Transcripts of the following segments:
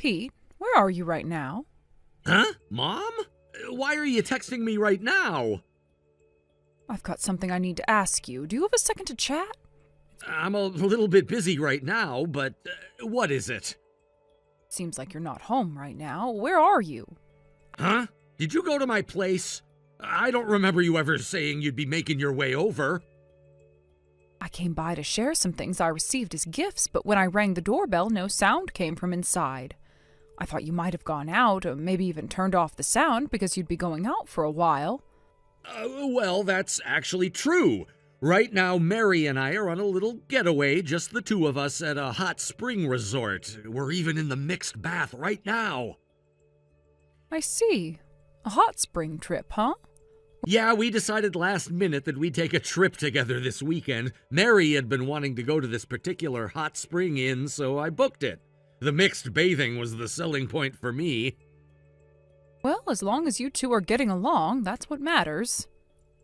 Pete, where are you right now? Huh? Mom? Why are you texting me right now? I've got something I need to ask you. Do you have a second to chat? I'm a little bit busy right now, but what is it? Seems like you're not home right now. Where are you? Huh? Did you go to my place? I don't remember you ever saying you'd be making your way over. I came by to share some things I received as gifts, but when I rang the doorbell, no sound came from inside. I thought you might have gone out, or maybe even turned off the sound because you'd be going out for a while. Well, that's actually true. Right now, Mary and I are on a little getaway, just the two of us at a hot spring resort. We're even in the mixed bath right now. I see. A hot spring trip, huh? Yeah, we decided last minute that we'd take a trip together this weekend. Mary had been wanting to go to this particular hot spring inn, so I booked it. The mixed bathing was the selling point for me. Well, as long as you two are getting along, that's what matters.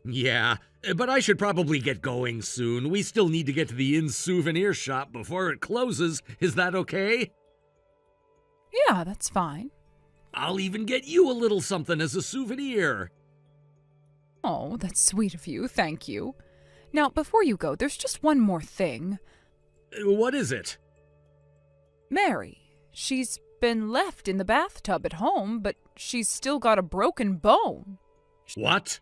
Yeah, but I should probably get going soon. We still need to get to the inn's souvenir shop before it closes. Is that okay? Yeah, that's fine. I'll even get you a little something as a souvenir. Oh, that's sweet of you, thank you. Now, before you go, there's just one more thing. What is it? Mary. She's been left in the bathtub at home, but she's still got a broken bone. What?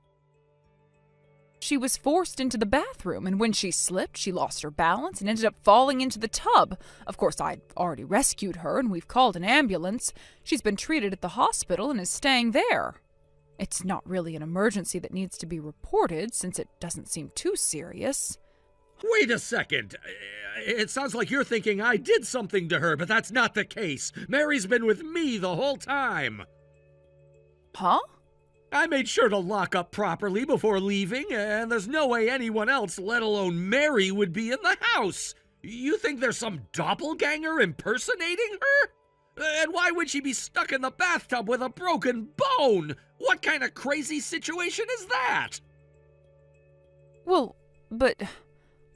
She was forced into the bathroom, and when she slipped, she lost her balance and ended up falling into the tub. Of course, I'd already rescued her, and we've called an ambulance. She's been treated at the hospital and is staying there. It's not really an emergency that needs to be reported, since it doesn't seem too serious. Wait a second. It sounds like you're thinking I did something to her, but that's not the case. Mary's been with me the whole time. Huh? I made sure to lock up properly before leaving, and there's no way anyone else, let alone Mary, would be in the house. You think there's some doppelganger impersonating her? And why would she be stuck in the bathtub with a broken bone? What kind of crazy situation is that? Well, but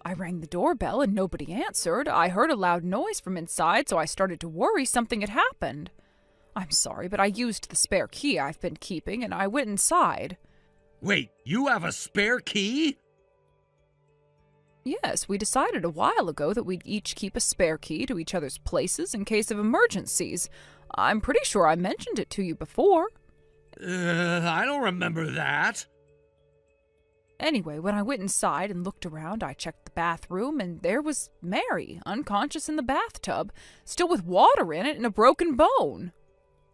I rang the doorbell and nobody answered. I heard a loud noise from inside, so I started to worry something had happened. I'm sorry, but I used the spare key I've been keeping, and I went inside. Wait, you have a spare key? Yes, we decided a while ago that we'd each keep a spare key to each other's places in case of emergencies. I'm pretty sure I mentioned it to you before. I don't remember that. Anyway, when I went inside and looked around, I checked the bathroom, and there was Mary, unconscious in the bathtub, still with water in it and a broken bone.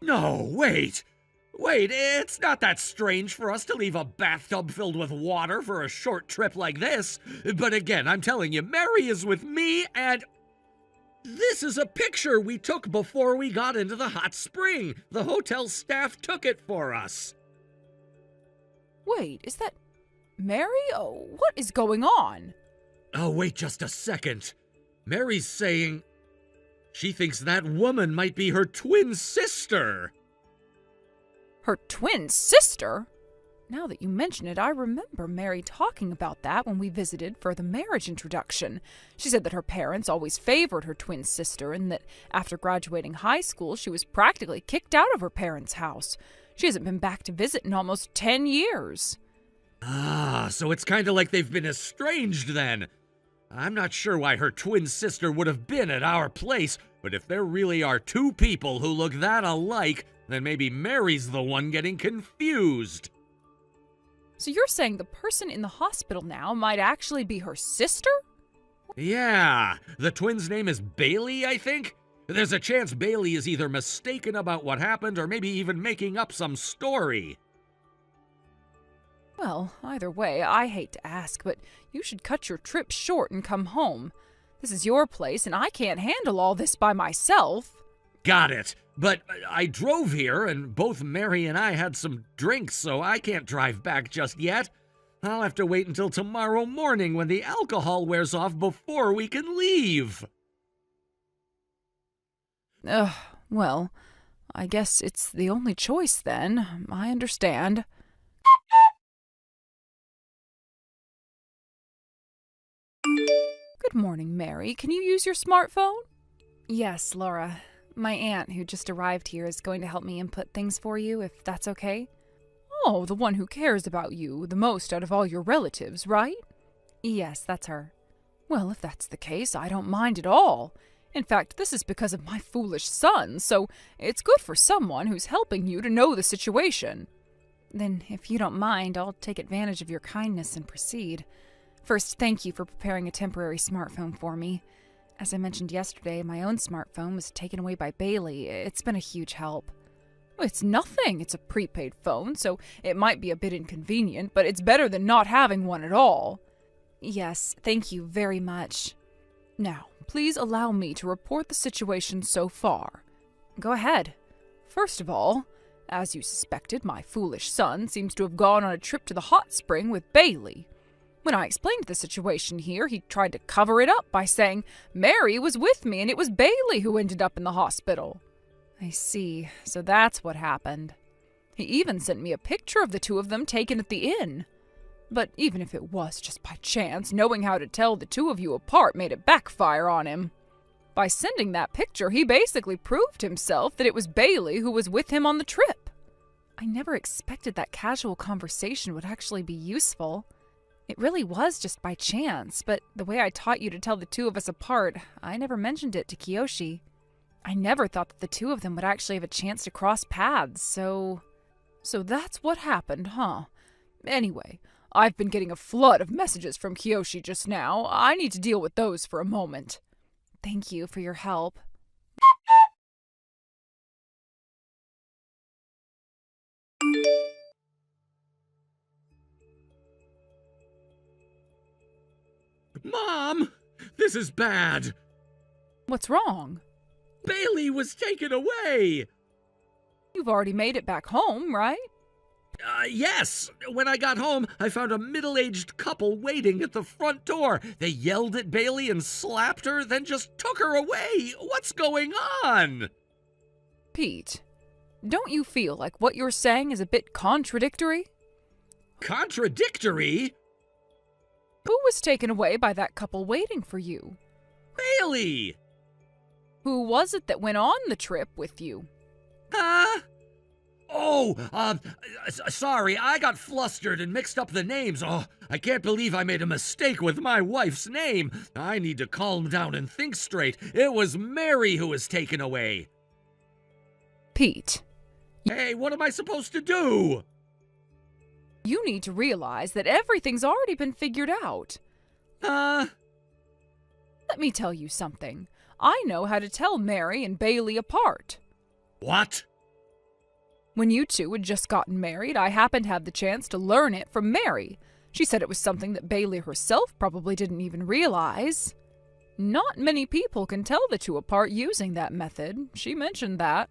No, wait. Wait, it's not that strange for us to leave a bathtub filled with water for a short trip like this. But again, I'm telling you, Mary is with me, and this is a picture we took before we got into the hot spring. The hotel staff took it for us. Wait, is that Mary? Oh, what is going on? Oh, wait just a second. Mary's saying she thinks that woman might be her twin sister. Her twin sister? Now that you mention it, I remember Mary talking about that when we visited for the marriage introduction. She said that her parents always favored her twin sister and that after graduating high school, she was practically kicked out of her parents' house. She hasn't been back to visit in almost 10 years. Ah, so it's kind of like they've been estranged then. I'm not sure why her twin sister would have been at our place, but if there really are two people who look that alike, then maybe Mary's the one getting confused. So you're saying the person in the hospital now might actually be her sister? Yeah, the twin's name is Bailey, I think. There's a chance Bailey is either mistaken about what happened or maybe even making up some story. Well, either way, I hate to ask, but you should cut your trip short and come home. This is your place, and I can't handle all this by myself. Got it. But I drove here, and both Mary and I had some drinks, so I can't drive back just yet. I'll have to wait until tomorrow morning when the alcohol wears off before we can leave. Well, I guess it's the only choice then. I understand. Good morning, Mary. Can you use your smartphone? Yes, Laura. My aunt, who just arrived here, is going to help me input things for you, if that's okay. Oh, the one who cares about you the most out of all your relatives, right? Yes, that's her. Well, if that's the case, I don't mind at all. In fact, this is because of my foolish son, so it's good for someone who's helping you to know the situation. Then, if you don't mind, I'll take advantage of your kindness and proceed. First, thank you for preparing a temporary smartphone for me. As I mentioned yesterday, my own smartphone was taken away by Bailey. It's been a huge help. It's nothing. It's a prepaid phone, so it might be a bit inconvenient, but it's better than not having one at all. Yes, thank you very much. Now, please allow me to report the situation so far. Go ahead. First of all, as you suspected, my foolish son seems to have gone on a trip to the hot spring with Bailey. When I explained the situation here, he tried to cover it up by saying Mary was with me and it was Bailey who ended up in the hospital. I see, so that's what happened. He even sent me a picture of the two of them taken at the inn. But even if it was just by chance, knowing how to tell the two of you apart made it backfire on him. By sending that picture, he basically proved himself that it was Bailey who was with him on the trip. I never expected that casual conversation would actually be useful. It really was just by chance, but the way I taught you to tell the two of us apart, I never mentioned it to Kiyoshi. I never thought that the two of them would actually have a chance to cross paths, so that's what happened, huh? Anyway, I've been getting a flood of messages from Kiyoshi just now. I need to deal with those for a moment. Thank you for your help. Mom! This is bad! What's wrong? Bailey was taken away! You've already made it back home, right? Yes. When I got home, I found a middle-aged couple waiting at the front door. They yelled at Bailey and slapped her, then just took her away. What's going on? Pete, don't you feel like what you're saying is a bit contradictory? Contradictory? Who was taken away by that couple waiting for you? Bailey! Who was it that went on the trip with you? Sorry, I got flustered and mixed up the names. Oh, I can't believe I made a mistake with my wife's name. I need to calm down and think straight. It was Mary who was taken away. Pete. Hey, what am I supposed to do? You need to realize that everything's already been figured out. Let me tell you something. I know how to tell Mary and Bailey apart. What? When you two had just gotten married, I happened to have the chance to learn it from Mary. She said it was something that Bailey herself probably didn't even realize. Not many people can tell the two apart using that method. She mentioned that.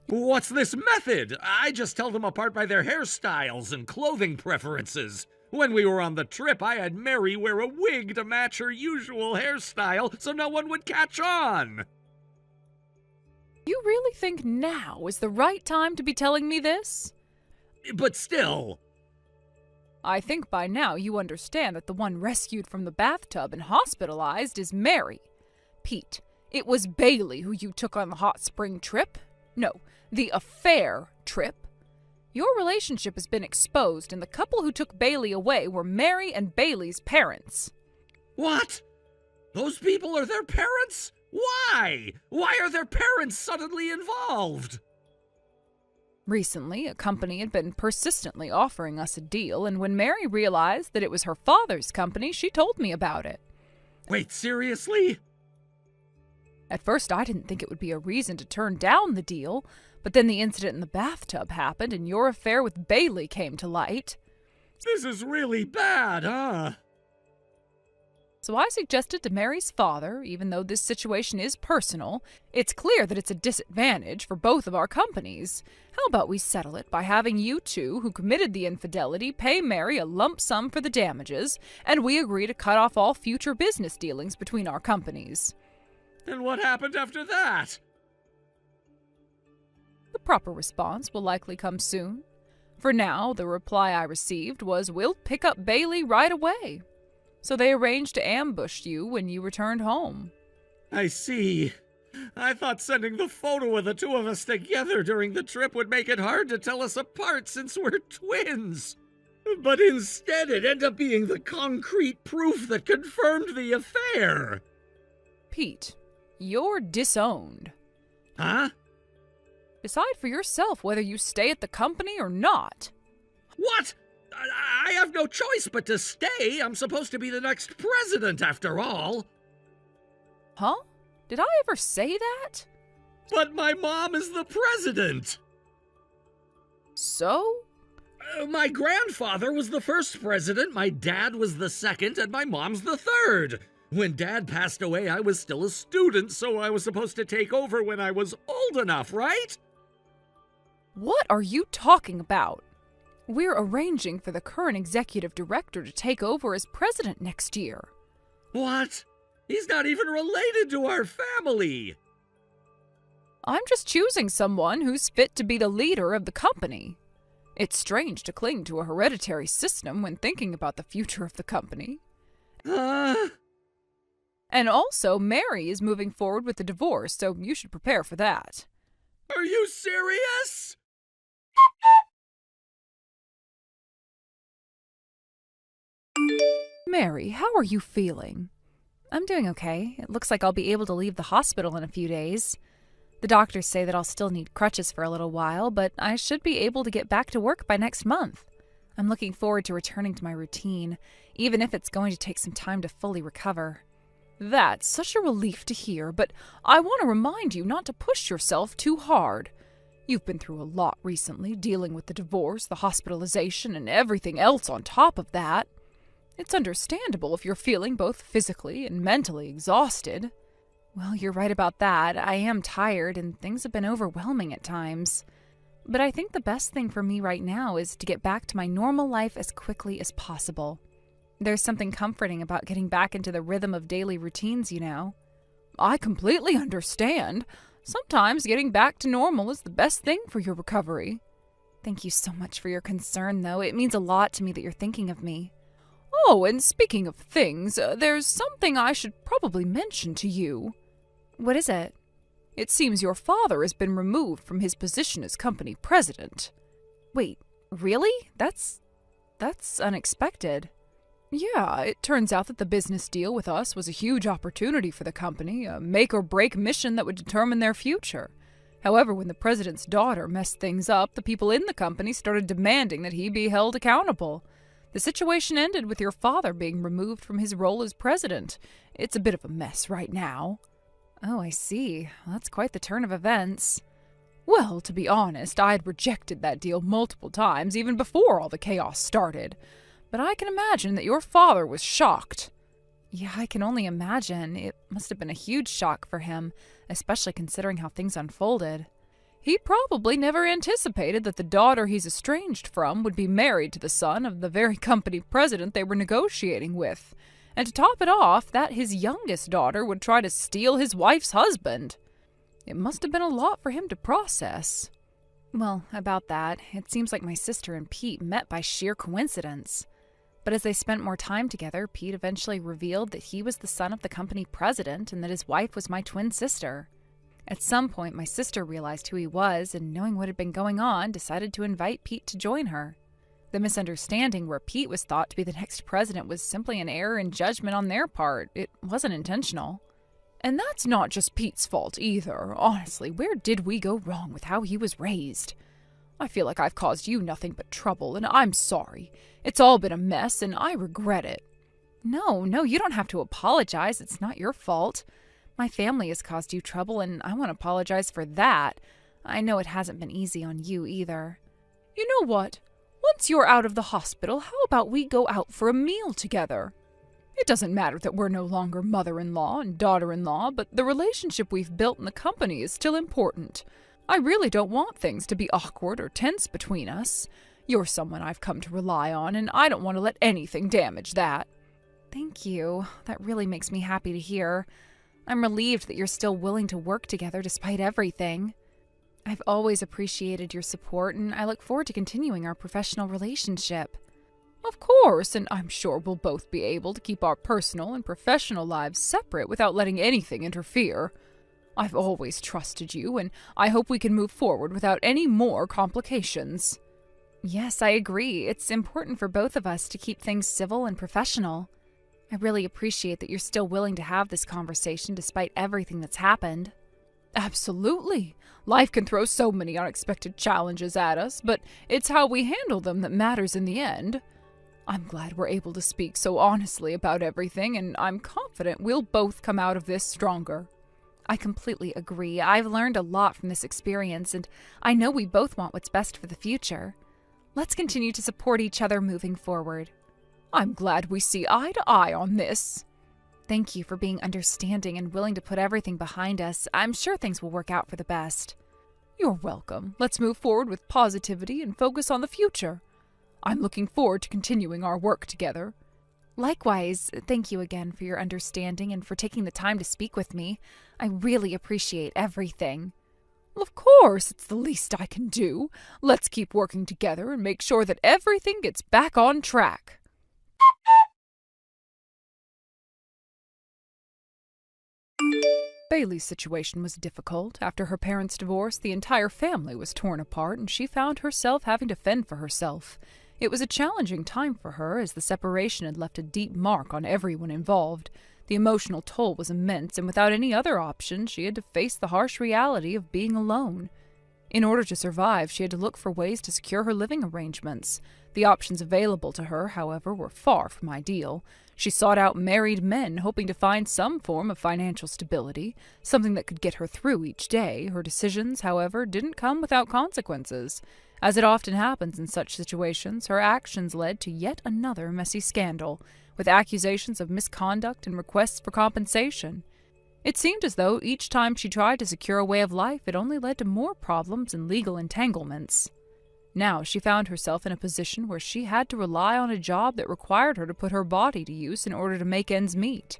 What's this method? I just tell them apart by their hairstyles and clothing preferences. When we were on the trip, I had Mary wear a wig to match her usual hairstyle so no one would catch on. You really think now is the right time to be telling me this? But still. I think by now you understand that the one rescued from the bathtub and hospitalized is Mary. Pete, it was Bailey who you took on the hot spring trip. No, the affair trip. Your relationship has been exposed, and the couple who took Bailey away were Mary and Bailey's parents. What? Those people are their parents? Why? Why are their parents suddenly involved? Recently, a company had been persistently offering us a deal, and when Mary realized that it was her father's company, she told me about it. Wait, seriously? At first, I didn't think it would be a reason to turn down the deal, but then the incident in the bathtub happened, and your affair with Bailey came to light. This is really bad, huh? So I suggested to Mary's father, even though this situation is personal, it's clear that it's a disadvantage for both of our companies. How about we settle it by having you two, who committed the infidelity, pay Mary a lump sum for the damages, and we agree to cut off all future business dealings between our companies. And what happened after that? The proper response will likely come soon. For now, the reply I received was, "We'll pick up Bailey right away." So they arranged to ambush you when you returned home. I see. I thought sending the photo of the two of us together during the trip would make it hard to tell us apart since we're twins. But instead, it ended up being the concrete proof that confirmed the affair. Pete, you're disowned. Huh? Decide for yourself whether you stay at the company or not. What? I have no choice but to stay. I'm supposed to be the next president, after all. Huh? Did I ever say that? But my mom is the president. So? My grandfather was the first president, my dad was the second, and my mom's the third. When Dad passed away, I was still a student, so I was supposed to take over when I was old enough, right? What are you talking about? We're arranging for the current executive director to take over as president next year. What? He's not even related to our family. I'm just choosing someone who's fit to be the leader of the company. It's strange to cling to a hereditary system when thinking about the future of the company. And also, Mary is moving forward with the divorce, so you should prepare for that. Are you serious? Mary, how are you feeling? I'm doing okay. It looks like I'll be able to leave the hospital in a few days. The doctors say that I'll still need crutches for a little while, but I should be able to get back to work by next month. I'm looking forward to returning to my routine, even if it's going to take some time to fully recover. That's such a relief to hear, but I want to remind you not to push yourself too hard. You've been through a lot recently, dealing with the divorce, the hospitalization, and everything else on top of that. It's understandable if you're feeling both physically and mentally exhausted. Well, you're right about that. I am tired, and things have been overwhelming at times. But I think the best thing for me right now is to get back to my normal life as quickly as possible. There's something comforting about getting back into the rhythm of daily routines, you know. I completely understand. Sometimes getting back to normal is the best thing for your recovery. Thank you so much for your concern, though. It means a lot to me that you're thinking of me. Oh, and speaking of things, there's something I should probably mention to you. What is it? It seems your father has been removed from his position as company president. Wait, really? That's unexpected. Yeah, it turns out that the business deal with us was a huge opportunity for the company, a make-or-break mission that would determine their future. However, when the president's daughter messed things up, the people in the company started demanding that he be held accountable. The situation ended with your father being removed from his role as president. It's a bit of a mess right now. Oh, I see. Well, that's quite the turn of events. Well, to be honest, I had rejected that deal multiple times, even before all the chaos started. But I can imagine that your father was shocked. Yeah, I can only imagine. It must have been a huge shock for him, especially considering how things unfolded. He probably never anticipated that the daughter he's estranged from would be married to the son of the very company president they were negotiating with. And to top it off, that his youngest daughter would try to steal his wife's husband. It must have been a lot for him to process. Well, about that, it seems like my sister and Pete met by sheer coincidence. But as they spent more time together, Pete eventually revealed that he was the son of the company president and that his wife was my twin sister. At some point, my sister realized who he was, and knowing what had been going on, decided to invite Pete to join her. The misunderstanding where Pete was thought to be the next president was simply an error in judgment on their part. It wasn't intentional. And that's not just Pete's fault either. Honestly, where did we go wrong with how he was raised? I feel like I've caused you nothing but trouble, and I'm sorry. It's all been a mess, and I regret it. No, you don't have to apologize. It's not your fault. My family has caused you trouble, and I want to apologize for that. I know it hasn't been easy on you either. You know what? Once you're out of the hospital, how about we go out for a meal together? It doesn't matter that we're no longer mother-in-law and daughter-in-law, but the relationship we've built in the company is still important. I really don't want things to be awkward or tense between us. You're someone I've come to rely on, and I don't want to let anything damage that. Thank you. That really makes me happy to hear. I'm relieved that you're still willing to work together despite everything. I've always appreciated your support, and I look forward to continuing our professional relationship. Of course, and I'm sure we'll both be able to keep our personal and professional lives separate without letting anything interfere. I've always trusted you, and I hope we can move forward without any more complications." Yes, I agree. It's important for both of us to keep things civil and professional. I really appreciate that you're still willing to have this conversation despite everything that's happened. Absolutely. Life can throw so many unexpected challenges at us, but it's how we handle them that matters in the end. I'm glad we're able to speak so honestly about everything, and I'm confident we'll both come out of this stronger. I completely agree. I've learned a lot from this experience, and I know we both want what's best for the future. Let's continue to support each other moving forward. I'm glad we see eye to eye on this. Thank you for being understanding and willing to put everything behind us. I'm sure things will work out for the best. You're welcome. Let's move forward with positivity and focus on the future. I'm looking forward to continuing our work together. Likewise, thank you again for your understanding and for taking the time to speak with me. I really appreciate everything. Of course, it's the least I can do. Let's keep working together and make sure that everything gets back on track. Bailey's situation was difficult. After her parents' divorce, the entire family was torn apart, and she found herself having to fend for herself. It was a challenging time for her, as the separation had left a deep mark on everyone involved. The emotional toll was immense, and without any other option, she had to face the harsh reality of being alone. In order to survive, she had to look for ways to secure her living arrangements. The options available to her, however, were far from ideal. She sought out married men, hoping to find some form of financial stability, something that could get her through each day. Her decisions, however, didn't come without consequences. As it often happens in such situations, her actions led to yet another messy scandal, with accusations of misconduct and requests for compensation. It seemed as though each time she tried to secure a way of life, it only led to more problems and legal entanglements. Now she found herself in a position where she had to rely on a job that required her to put her body to use in order to make ends meet.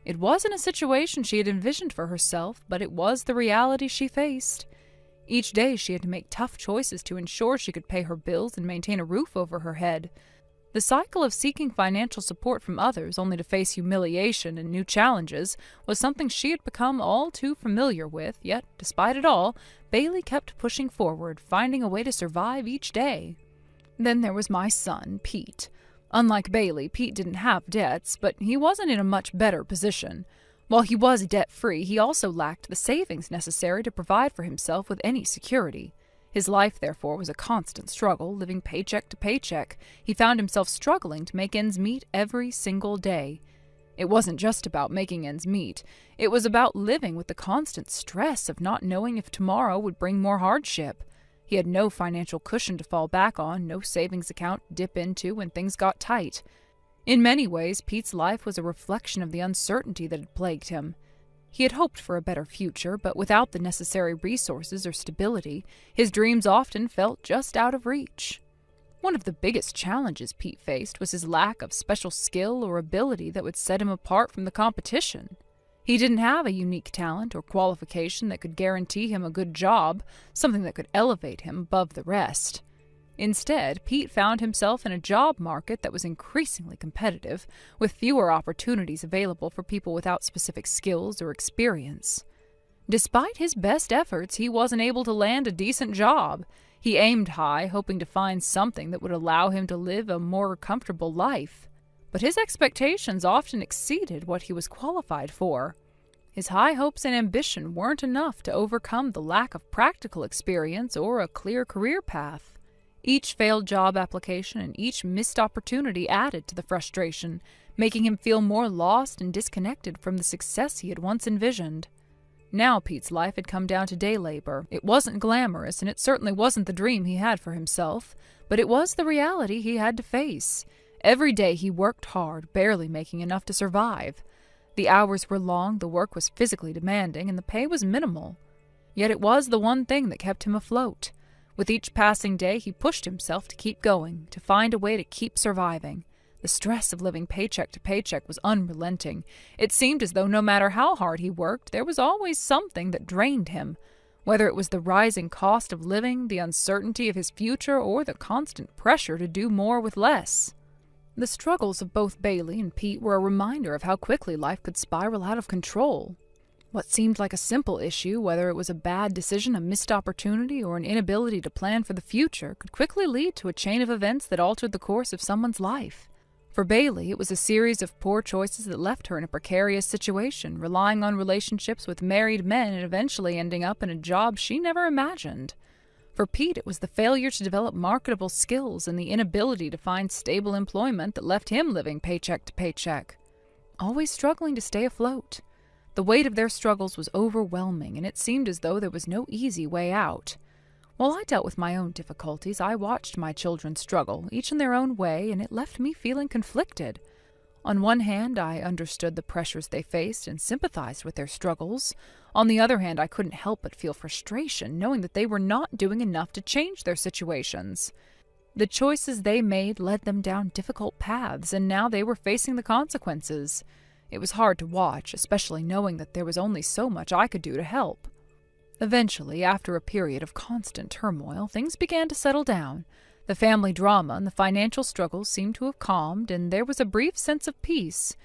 It wasn't a situation she had envisioned for herself, but it was the reality she faced. Each day she had to make tough choices to ensure she could pay her bills and maintain a roof over her head. The cycle of seeking financial support from others only to face humiliation and new challenges was something she had become all too familiar with, yet, despite it all, Bailey kept pushing forward, finding a way to survive each day. Then there was my son, Pete. Unlike Bailey, Pete didn't have debts, but he wasn't in a much better position. While he was debt-free, he also lacked the savings necessary to provide for himself with any security. His life, therefore, was a constant struggle, living paycheck to paycheck. He found himself struggling to make ends meet every single day. It wasn't just about making ends meet. It was about living with the constant stress of not knowing if tomorrow would bring more hardship. He had no financial cushion to fall back on, no savings account to dip into when things got tight. In many ways, Pete's life was a reflection of the uncertainty that had plagued him. He had hoped for a better future, but without the necessary resources or stability, his dreams often felt just out of reach. One of the biggest challenges Pete faced was his lack of special skill or ability that would set him apart from the competition. He didn't have a unique talent or qualification that could guarantee him a good job, something that could elevate him above the rest. Instead, Pete found himself in a job market that was increasingly competitive, with fewer opportunities available for people without specific skills or experience. Despite his best efforts, he wasn't able to land a decent job. He aimed high, hoping to find something that would allow him to live a more comfortable life. But his expectations often exceeded what he was qualified for. His high hopes and ambition weren't enough to overcome the lack of practical experience or a clear career path. Each failed job application and each missed opportunity added to the frustration, making him feel more lost and disconnected from the success he had once envisioned. Now Pete's life had come down to day labor. It wasn't glamorous, and it certainly wasn't the dream he had for himself, but it was the reality he had to face. Every day he worked hard, barely making enough to survive. The hours were long, the work was physically demanding, and the pay was minimal. Yet it was the one thing that kept him afloat. With each passing day, he pushed himself to keep going, to find a way to keep surviving. The stress of living paycheck to paycheck was unrelenting. It seemed as though no matter how hard he worked, there was always something that drained him. Whether it was the rising cost of living, the uncertainty of his future, or the constant pressure to do more with less. The struggles of both Bailey and Pete were a reminder of how quickly life could spiral out of control. What seemed like a simple issue, whether it was a bad decision, a missed opportunity, or an inability to plan for the future, could quickly lead to a chain of events that altered the course of someone's life. For Bailey, it was a series of poor choices that left her in a precarious situation, relying on relationships with married men and eventually ending up in a job she never imagined. For Pete, it was the failure to develop marketable skills and the inability to find stable employment that left him living paycheck to paycheck, always struggling to stay afloat. The weight of their struggles was overwhelming, and it seemed as though there was no easy way out. While I dealt with my own difficulties, I watched my children struggle, each in their own way, and it left me feeling conflicted. On one hand, I understood the pressures they faced and sympathized with their struggles. On the other hand, I couldn't help but feel frustration, knowing that they were not doing enough to change their situations. The choices they made led them down difficult paths, and now they were facing the consequences. It was hard to watch, especially knowing that there was only so much I could do to help. Eventually, after a period of constant turmoil, things began to settle down. The family drama and the financial struggles seemed to have calmed, and there was a brief sense of peace.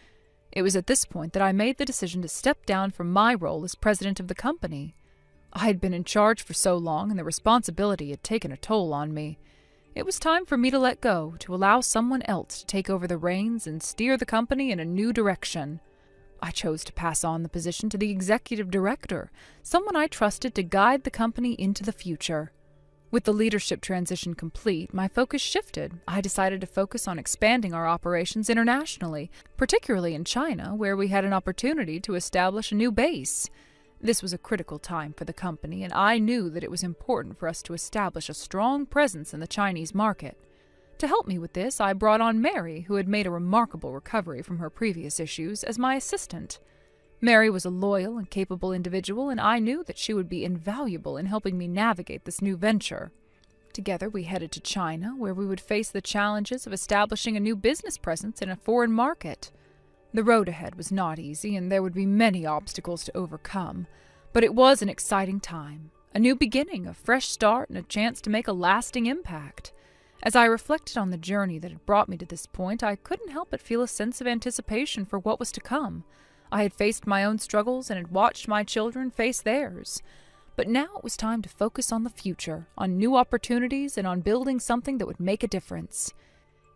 It was at this point that I made the decision to step down from my role as president of the company. I had been in charge for so long, and the responsibility had taken a toll on me. It was time for me to let go, to allow someone else to take over the reins and steer the company in a new direction. I chose to pass on the position to the executive director, someone I trusted to guide the company into the future. With the leadership transition complete, my focus shifted. I decided to focus on expanding our operations internationally, particularly in China, where we had an opportunity to establish a new base. This was a critical time for the company, and I knew that it was important for us to establish a strong presence in the Chinese market. To help me with this, I brought on Mary, who had made a remarkable recovery from her previous issues, as my assistant. Mary was a loyal and capable individual, and I knew that she would be invaluable in helping me navigate this new venture. Together we headed to China, where we would face the challenges of establishing a new business presence in a foreign market. The road ahead was not easy, and there would be many obstacles to overcome, but it was an exciting time, a new beginning, a fresh start, and a chance to make a lasting impact. As I reflected on the journey that had brought me to this point, I couldn't help but feel a sense of anticipation for what was to come. I had faced my own struggles and had watched my children face theirs. But now it was time to focus on the future, on new opportunities, and on building something that would make a difference.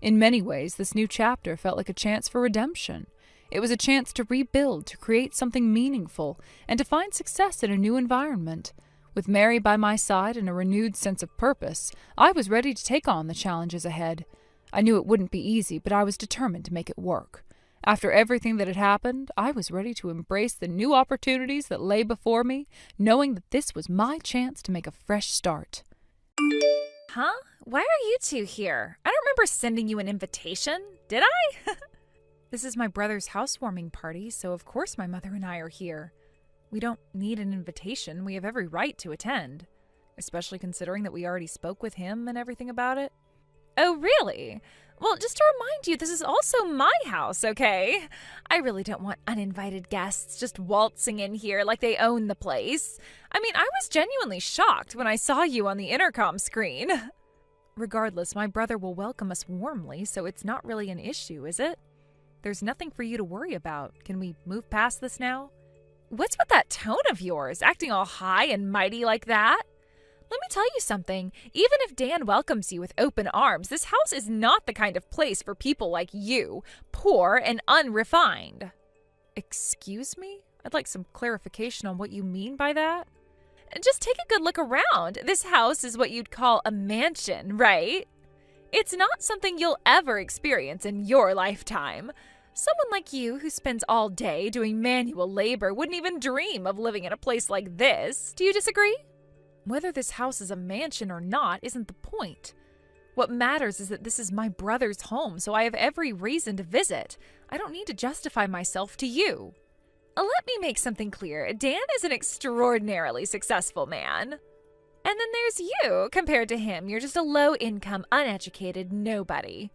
In many ways, this new chapter felt like a chance for redemption. It was a chance to rebuild, to create something meaningful, and to find success in a new environment. With Mary by my side and a renewed sense of purpose, I was ready to take on the challenges ahead. I knew it wouldn't be easy, but I was determined to make it work. After everything that had happened, I was ready to embrace the new opportunities that lay before me, knowing that this was my chance to make a fresh start. Huh? Why are you two here? I don't remember sending you an invitation, did I? This is my brother's housewarming party, so of course my mother and I are here. We don't need an invitation. We have every right to attend, especially considering that we already spoke with him and everything about it. Oh, really? Well, just to remind you, this is also my house, okay? I really don't want uninvited guests just waltzing in here like they own the place. I mean, I was genuinely shocked when I saw you on the intercom screen. Regardless, my brother will welcome us warmly, so it's not really an issue, is it? There's nothing for you to worry about. Can we move past this now? What's with that tone of yours, acting all high and mighty like that? Let me tell you something. Even if Dan welcomes you with open arms, this house is not the kind of place for people like you, poor and unrefined. Excuse me? I'd like some clarification on what you mean by that. Just take a good look around. This house is what you'd call a mansion, right? It's not something you'll ever experience in your lifetime. Someone like you who spends all day doing manual labor wouldn't even dream of living in a place like this. Do you disagree? Whether this house is a mansion or not isn't the point. What matters is that this is my brother's home, so I have every reason to visit. I don't need to justify myself to you. Let me make something clear. Dan is an extraordinarily successful man. And then there's you. Compared to him, you're just a low-income, uneducated nobody.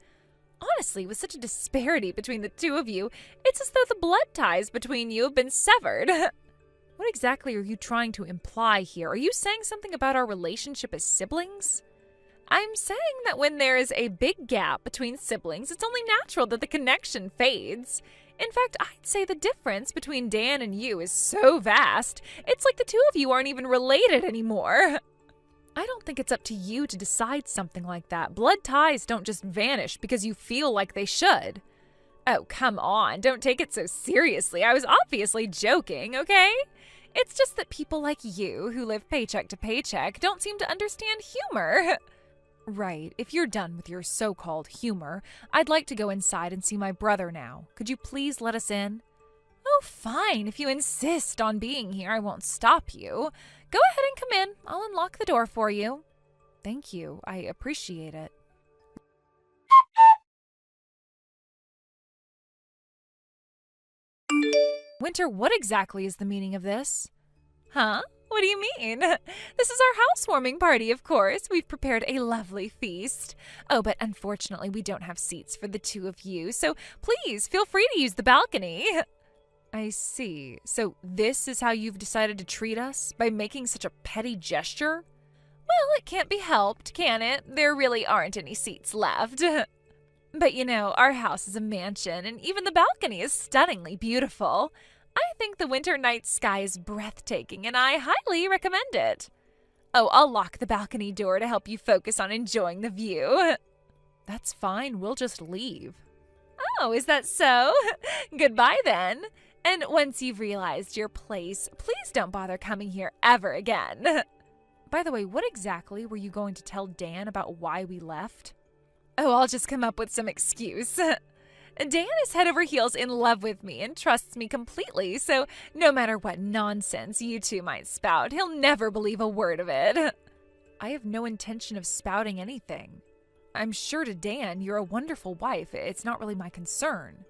Honestly, with such a disparity between the two of you, it's as though the blood ties between you have been severed. What exactly are you trying to imply here? Are you saying something about our relationship as siblings? I'm saying that when there is a big gap between siblings, it's only natural that the connection fades. In fact, I'd say the difference between Dan and you is so vast, it's like the two of you aren't even related anymore. I don't think it's up to you to decide something like that. Blood ties don't just vanish because you feel like they should. Oh, come on, don't take it so seriously. I was obviously joking, okay? It's just that people like you, who live paycheck to paycheck, don't seem to understand humor. Right, if you're done with your so-called humor, I'd like to go inside and see my brother now. Could you please let us in? Oh, fine. If you insist on being here, I won't stop you. Go ahead and come in. I'll unlock the door for you. Thank you. I appreciate it. Winter, what exactly is the meaning of this? Huh? What do you mean? This is our housewarming party, of course. We've prepared a lovely feast. Oh, but unfortunately, we don't have seats for the two of you, so please feel free to use the balcony. I see. So this is how you've decided to treat us? By making such a petty gesture? Well, it can't be helped, can it? There really aren't any seats left. But you know, our house is a mansion, and even the balcony is stunningly beautiful. I think the winter night sky is breathtaking, and I highly recommend it. Oh, I'll lock the balcony door to help you focus on enjoying the view. That's fine. We'll just leave. Oh, is that so? Goodbye, then. And once you've realized your place, please don't bother coming here ever again. By the way, what exactly were you going to tell Dan about why we left? Oh, I'll just come up with some excuse. Dan is head over heels in love with me and trusts me completely, so no matter what nonsense you two might spout, he'll never believe a word of it. I have no intention of spouting anything. I'm sure to Dan you're a wonderful wife. It's not really my concern.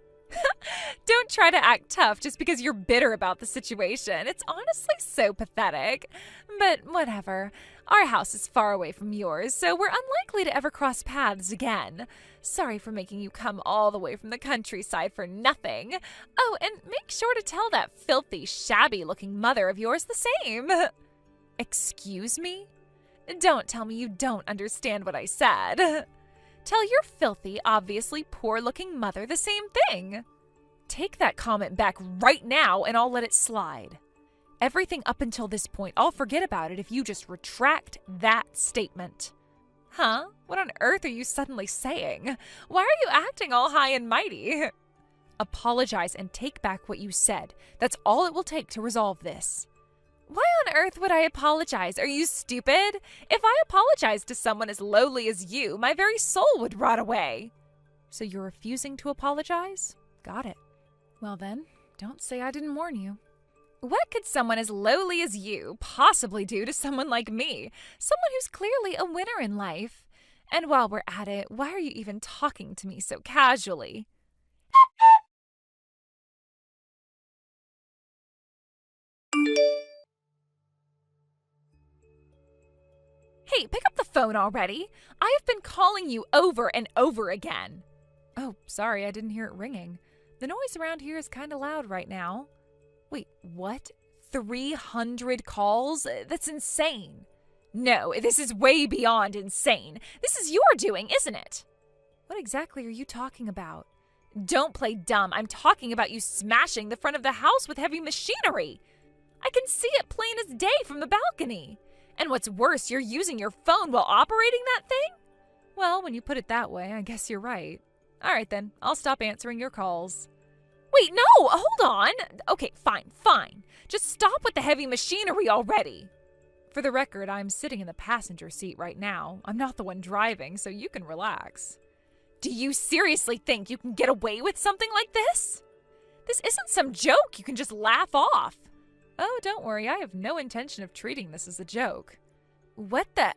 Don't try to act tough just because you're bitter about the situation. It's honestly so pathetic. But whatever. Our house is far away from yours, so we're unlikely to ever cross paths again. Sorry for making you come all the way from the countryside for nothing. Oh, and make sure to tell that filthy, shabby-looking mother of yours the same. Excuse me? Don't tell me you don't understand what I said. Tell your filthy, obviously poor-looking mother the same thing. Take that comment back right now and I'll let it slide. Everything up until this point, I'll forget about it if you just retract that statement. Huh? What on earth are you suddenly saying? Why are you acting all high and mighty? Apologize and take back what you said. That's all it will take to resolve this. Why on earth would I apologize? Are you stupid? If I apologized to someone as lowly as you, my very soul would rot away. So you're refusing to apologize? Got it. Well then, don't say I didn't warn you. What could someone as lowly as you possibly do to someone like me? Someone who's clearly a winner in life. And while we're at it, why are you even talking to me so casually? Hey, pick up the phone already. I have been calling you over and over again. Oh, sorry, I didn't hear it ringing. The noise around here is kind of loud right now. Wait, what? 300 calls? That's insane. No, this is way beyond insane. This is your doing, isn't it? What exactly are you talking about? Don't play dumb. I'm talking about you smashing the front of the house with heavy machinery. I can see it plain as day from the balcony. And what's worse, you're using your phone while operating that thing? Well, when you put it that way, I guess you're right. All right, then. I'll stop answering your calls. Wait, no! Hold on! Okay, fine. Just stop with the heavy machinery already. For the record, I'm sitting in the passenger seat right now. I'm not the one driving, so you can relax. Do you seriously think you can get away with something like this? This isn't some joke you can just laugh off. Oh, don't worry, I have no intention of treating this as a joke. What the...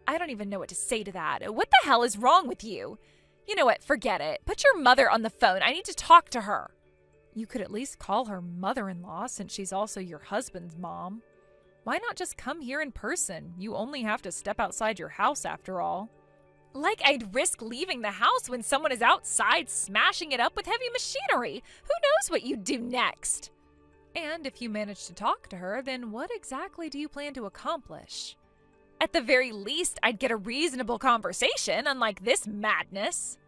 I don't even know what to say to that. What the hell is wrong with you? You know what, forget it. Put your mother on the phone. I need to talk to her. You could at least call her mother-in-law since she's also your husband's mom. Why not just come here in person? You only have to step outside your house after all. Like I'd risk leaving the house when someone is outside smashing it up with heavy machinery. Who knows what you'd do next? And if you manage to talk to her, then what exactly do you plan to accomplish? At the very least, I'd get a reasonable conversation, unlike this madness.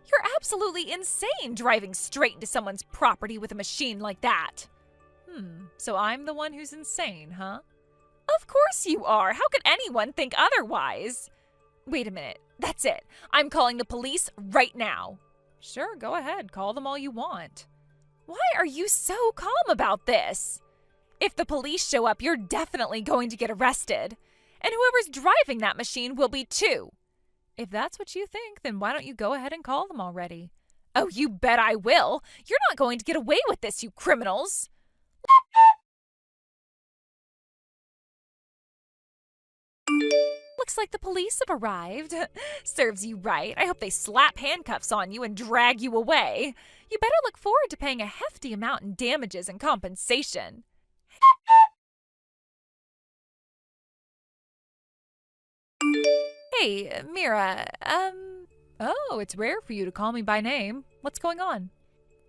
You're absolutely insane driving straight into someone's property with a machine like that. So I'm the one who's insane, huh? Of course you are. How could anyone think otherwise? Wait a minute. That's it. I'm calling the police right now. Sure, go ahead. Call them all you want. Why are you so calm about this? If the police show up, you're definitely going to get arrested. And whoever's driving that machine will be too. If that's what you think, then why don't you go ahead and call them already? Oh, you bet I will. You're not going to get away with this, you criminals. Looks like the police have arrived. Serves you right. I hope they slap handcuffs on you and drag you away. You better look forward to paying a hefty amount in damages and compensation. Hey, Mira, oh, it's rare for you to call me by name. What's going on?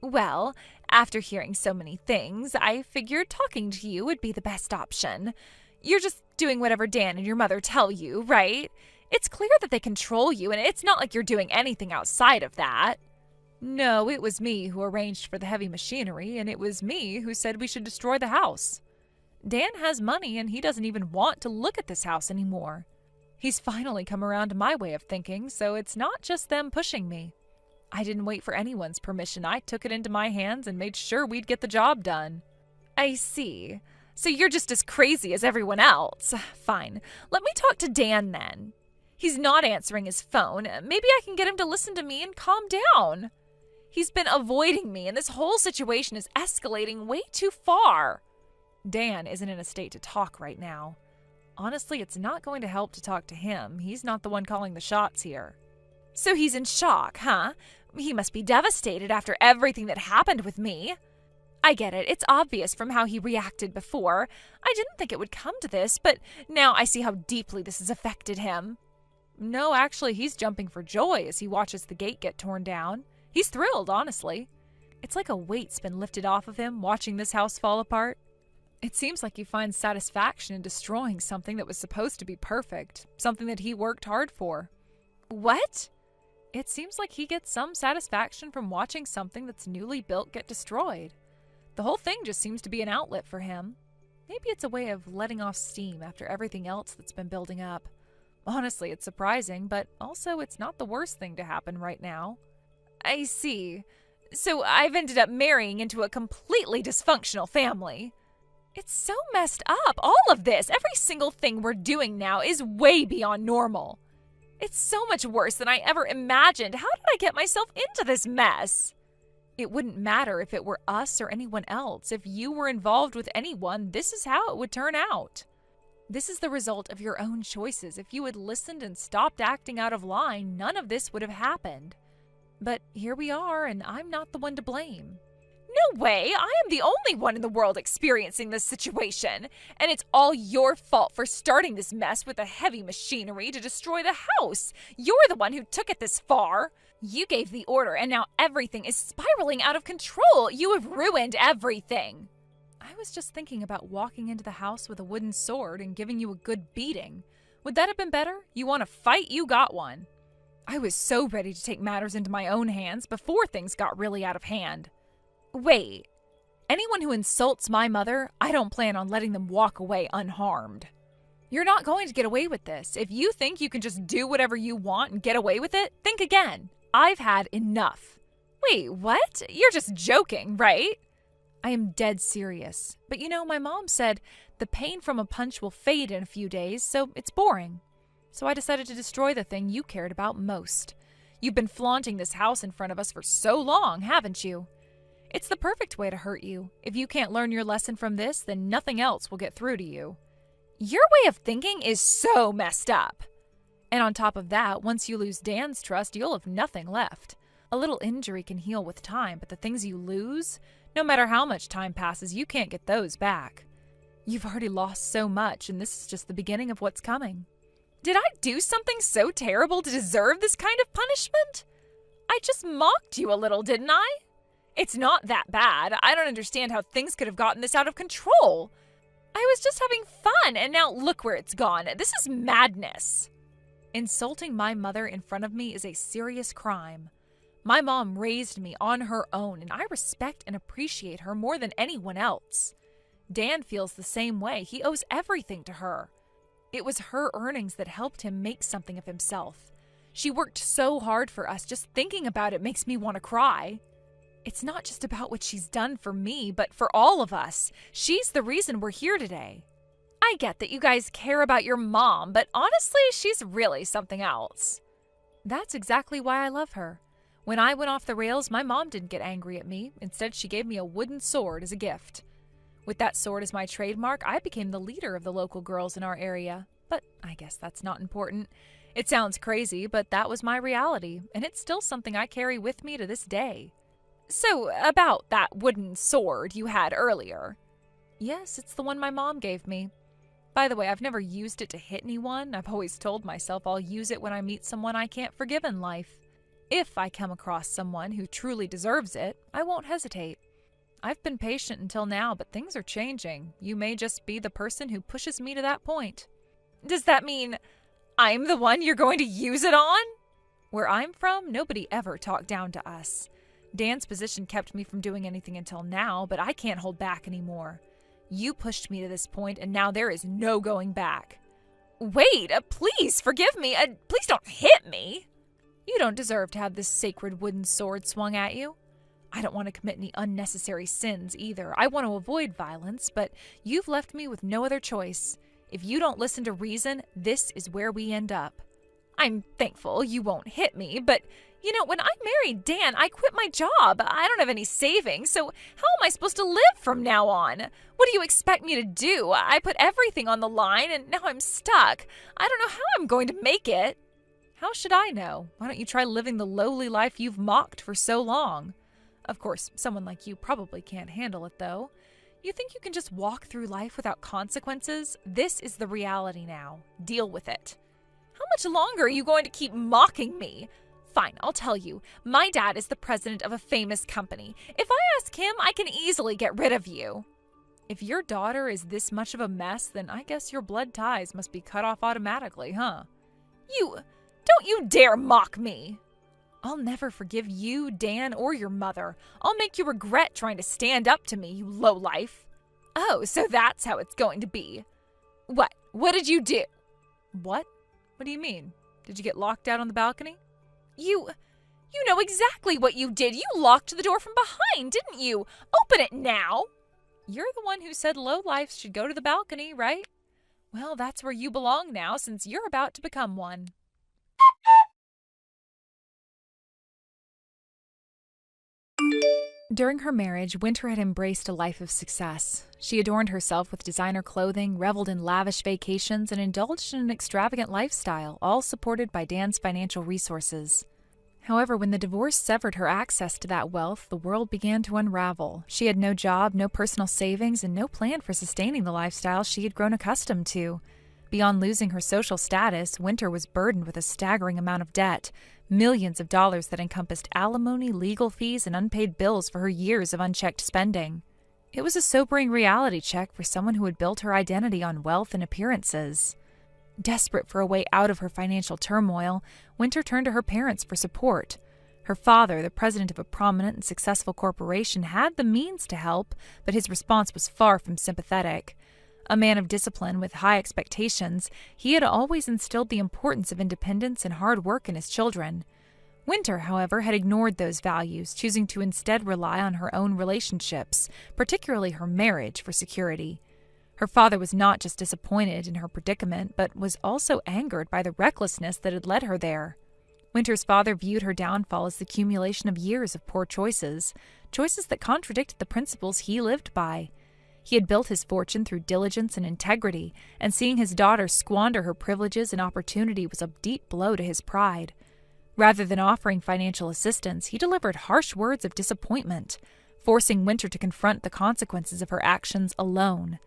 Well, after hearing so many things, I figured talking to you would be the best option. You're just doing whatever Dan and your mother tell you, right? It's clear that they control you, and it's not like you're doing anything outside of that. No, it was me who arranged for the heavy machinery, and it was me who said we should destroy the house. Dan has money, and he doesn't even want to look at this house anymore. He's finally come around to my way of thinking, so it's not just them pushing me. I didn't wait for anyone's permission. I took it into my hands and made sure we'd get the job done. I see. So you're just as crazy as everyone else. Fine. Let me talk to Dan then. He's not answering his phone. Maybe I can get him to listen to me and calm down. He's been avoiding me, and this whole situation is escalating way too far. Dan isn't in a state to talk right now. Honestly, it's not going to help to talk to him. He's not the one calling the shots here. So he's in shock, huh? He must be devastated after everything that happened with me. I get it. It's obvious from how he reacted before. I didn't think it would come to this, but now I see how deeply this has affected him. No, actually, he's jumping for joy as he watches the gate get torn down. He's thrilled, honestly. It's like a weight's been lifted off of him watching this house fall apart. It seems like he finds satisfaction in destroying something that was supposed to be perfect, something that he worked hard for. What? It seems like he gets some satisfaction from watching something that's newly built get destroyed. The whole thing just seems to be an outlet for him. Maybe it's a way of letting off steam after everything else that's been building up. Honestly, it's surprising, but also it's not the worst thing to happen right now. I see. So I've ended up marrying into a completely dysfunctional family. It's so messed up, all of this. Every single thing we're doing now is way beyond normal. It's so much worse than I ever imagined. How did I get myself into this mess? It wouldn't matter if it were us or anyone else. If you were involved with anyone, this is how it would turn out. This is the result of your own choices. If you had listened and stopped acting out of line, none of this would have happened. But here we are, and I'm not the one to blame. No way! I am the only one in the world experiencing this situation. And it's all your fault for starting this mess with the heavy machinery to destroy the house. You're the one who took it this far. You gave the order, and now everything is spiraling out of control. You have ruined everything. I was just thinking about walking into the house with a wooden sword and giving you a good beating. Would that have been better? You want a fight? You got one. I was so ready to take matters into my own hands before things got really out of hand. Wait, anyone who insults my mother, I don't plan on letting them walk away unharmed. You're not going to get away with this. If you think you can just do whatever you want and get away with it, think again. I've had enough. Wait, what? You're just joking, right? I am dead serious. But you know, my mom said the pain from a punch will fade in a few days, so it's boring. So I decided to destroy the thing you cared about most. You've been flaunting this house in front of us for so long, haven't you? It's the perfect way to hurt you. If you can't learn your lesson from this, then nothing else will get through to you. Your way of thinking is so messed up. And on top of that, once you lose Dan's trust, you'll have nothing left. A little injury can heal with time, but the things you lose, no matter how much time passes, you can't get those back. You've already lost so much, and this is just the beginning of what's coming. Did I do something so terrible to deserve this kind of punishment? I just mocked you a little, didn't I? It's not that bad. I don't understand how things could have gotten this out of control. I was just having fun, and now look where it's gone. This is madness. Insulting my mother in front of me is a serious crime. My mom raised me on her own, and I respect and appreciate her more than anyone else. Dan feels the same way. He owes everything to her. It was her earnings that helped him make something of himself. She worked so hard for us. Just thinking about it makes me want to cry. It's not just about what she's done for me, but for all of us. She's the reason we're here today. I get that you guys care about your mom, but honestly, she's really something else. That's exactly why I love her. When I went off the rails, my mom didn't get angry at me. Instead, she gave me a wooden sword as a gift. With that sword as my trademark, I became the leader of the local girls in our area. But I guess that's not important. It sounds crazy, but that was my reality, and it's still something I carry with me to this day. So, about that wooden sword you had earlier. Yes, it's the one my mom gave me. By the way, I've never used it to hit anyone. I've always told myself I'll use it when I meet someone I can't forgive in life. If I come across someone who truly deserves it, I won't hesitate. I've been patient until now, but things are changing. You may just be the person who pushes me to that point. Does that mean I'm the one you're going to use it on? Where I'm from, nobody ever talked down to us. Dan's position kept me from doing anything until now, but I can't hold back anymore. You pushed me to this point, and now there is no going back. Wait, please forgive me. Please don't hit me. You don't deserve to have this sacred wooden sword swung at you. I don't want to commit any unnecessary sins either. I want to avoid violence, but you've left me with no other choice. If you don't listen to reason, this is where we end up. I'm thankful you won't hit me, but when I married Dan, I quit my job. I don't have any savings, so how am I supposed to live from now on? What do you expect me to do? I put everything on the line, and now I'm stuck. I don't know how I'm going to make it. How should I know? Why don't you try living the lowly life you've mocked for so long? Of course, someone like you probably can't handle it, though. You think you can just walk through life without consequences? This is the reality now. Deal with it. How much longer are you going to keep mocking me? Fine, I'll tell you. My dad is the president of a famous company. If I ask him, I can easily get rid of you. If your daughter is this much of a mess, then I guess your blood ties must be cut off automatically, huh? Don't you dare mock me. I'll never forgive you, Dan, or your mother. I'll make you regret trying to stand up to me, you lowlife. Oh, so that's how it's going to be. What? What did you do? What? What do you mean? Did you get locked out on the balcony? You know exactly what you did. You locked the door from behind, didn't you? Open it now. You're the one who said lowlifes should go to the balcony, right? Well, that's where you belong now, since you're about to become one. During her marriage, Winter had embraced a life of success. She adorned herself with designer clothing, reveled in lavish vacations, and indulged in an extravagant lifestyle, all supported by Dan's financial resources. However, when the divorce severed her access to that wealth, the world began to unravel. She had no job, no personal savings, and no plan for sustaining the lifestyle she had grown accustomed to. Beyond losing her social status, Winter was burdened with a staggering amount of debt, millions of dollars that encompassed alimony, legal fees, and unpaid bills for her years of unchecked spending. It was a sobering reality check for someone who had built her identity on wealth and appearances. Desperate for a way out of her financial turmoil, Winter turned to her parents for support. Her father, the president of a prominent and successful corporation, had the means to help, but his response was far from sympathetic. A man of discipline with high expectations, he had always instilled the importance of independence and hard work in his children. Winter, however, had ignored those values, choosing to instead rely on her own relationships, particularly her marriage, for security. Her father was not just disappointed in her predicament, but was also angered by the recklessness that had led her there. Winter's father viewed her downfall as the accumulation of years of poor choices that contradicted the principles he lived by. He had built his fortune through diligence and integrity, and seeing his daughter squander her privileges and opportunity was a deep blow to his pride. Rather than offering financial assistance, he delivered harsh words of disappointment, forcing Winter to confront the consequences of her actions alone.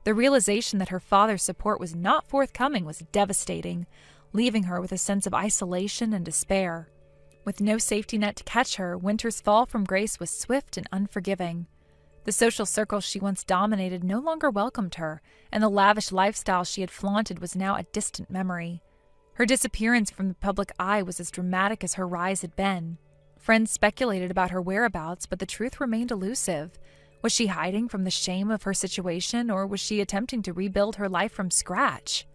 The realization that her father's support was not forthcoming was devastating, leaving her with a sense of isolation and despair. With no safety net to catch her, Winter's fall from grace was swift and unforgiving. The social circles she once dominated no longer welcomed her, and the lavish lifestyle she had flaunted was now a distant memory. Her disappearance from the public eye was as dramatic as her rise had been. Friends speculated about her whereabouts, but the truth remained elusive. Was she hiding from the shame of her situation, or was she attempting to rebuild her life from scratch?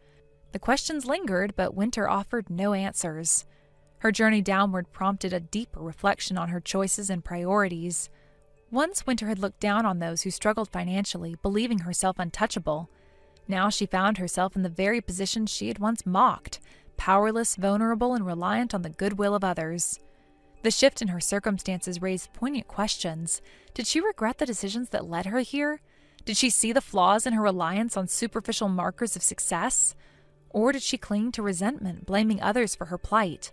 The questions lingered, but Winter offered no answers. Her journey downward prompted a deeper reflection on her choices and priorities. Once Winter had looked down on those who struggled financially, believing herself untouchable. Now she found herself in the very position she had once mocked, powerless, vulnerable, and reliant on the goodwill of others. The shift in her circumstances raised poignant questions. Did she regret the decisions that led her here? Did she see the flaws in her reliance on superficial markers of success? Or did she cling to resentment, blaming others for her plight?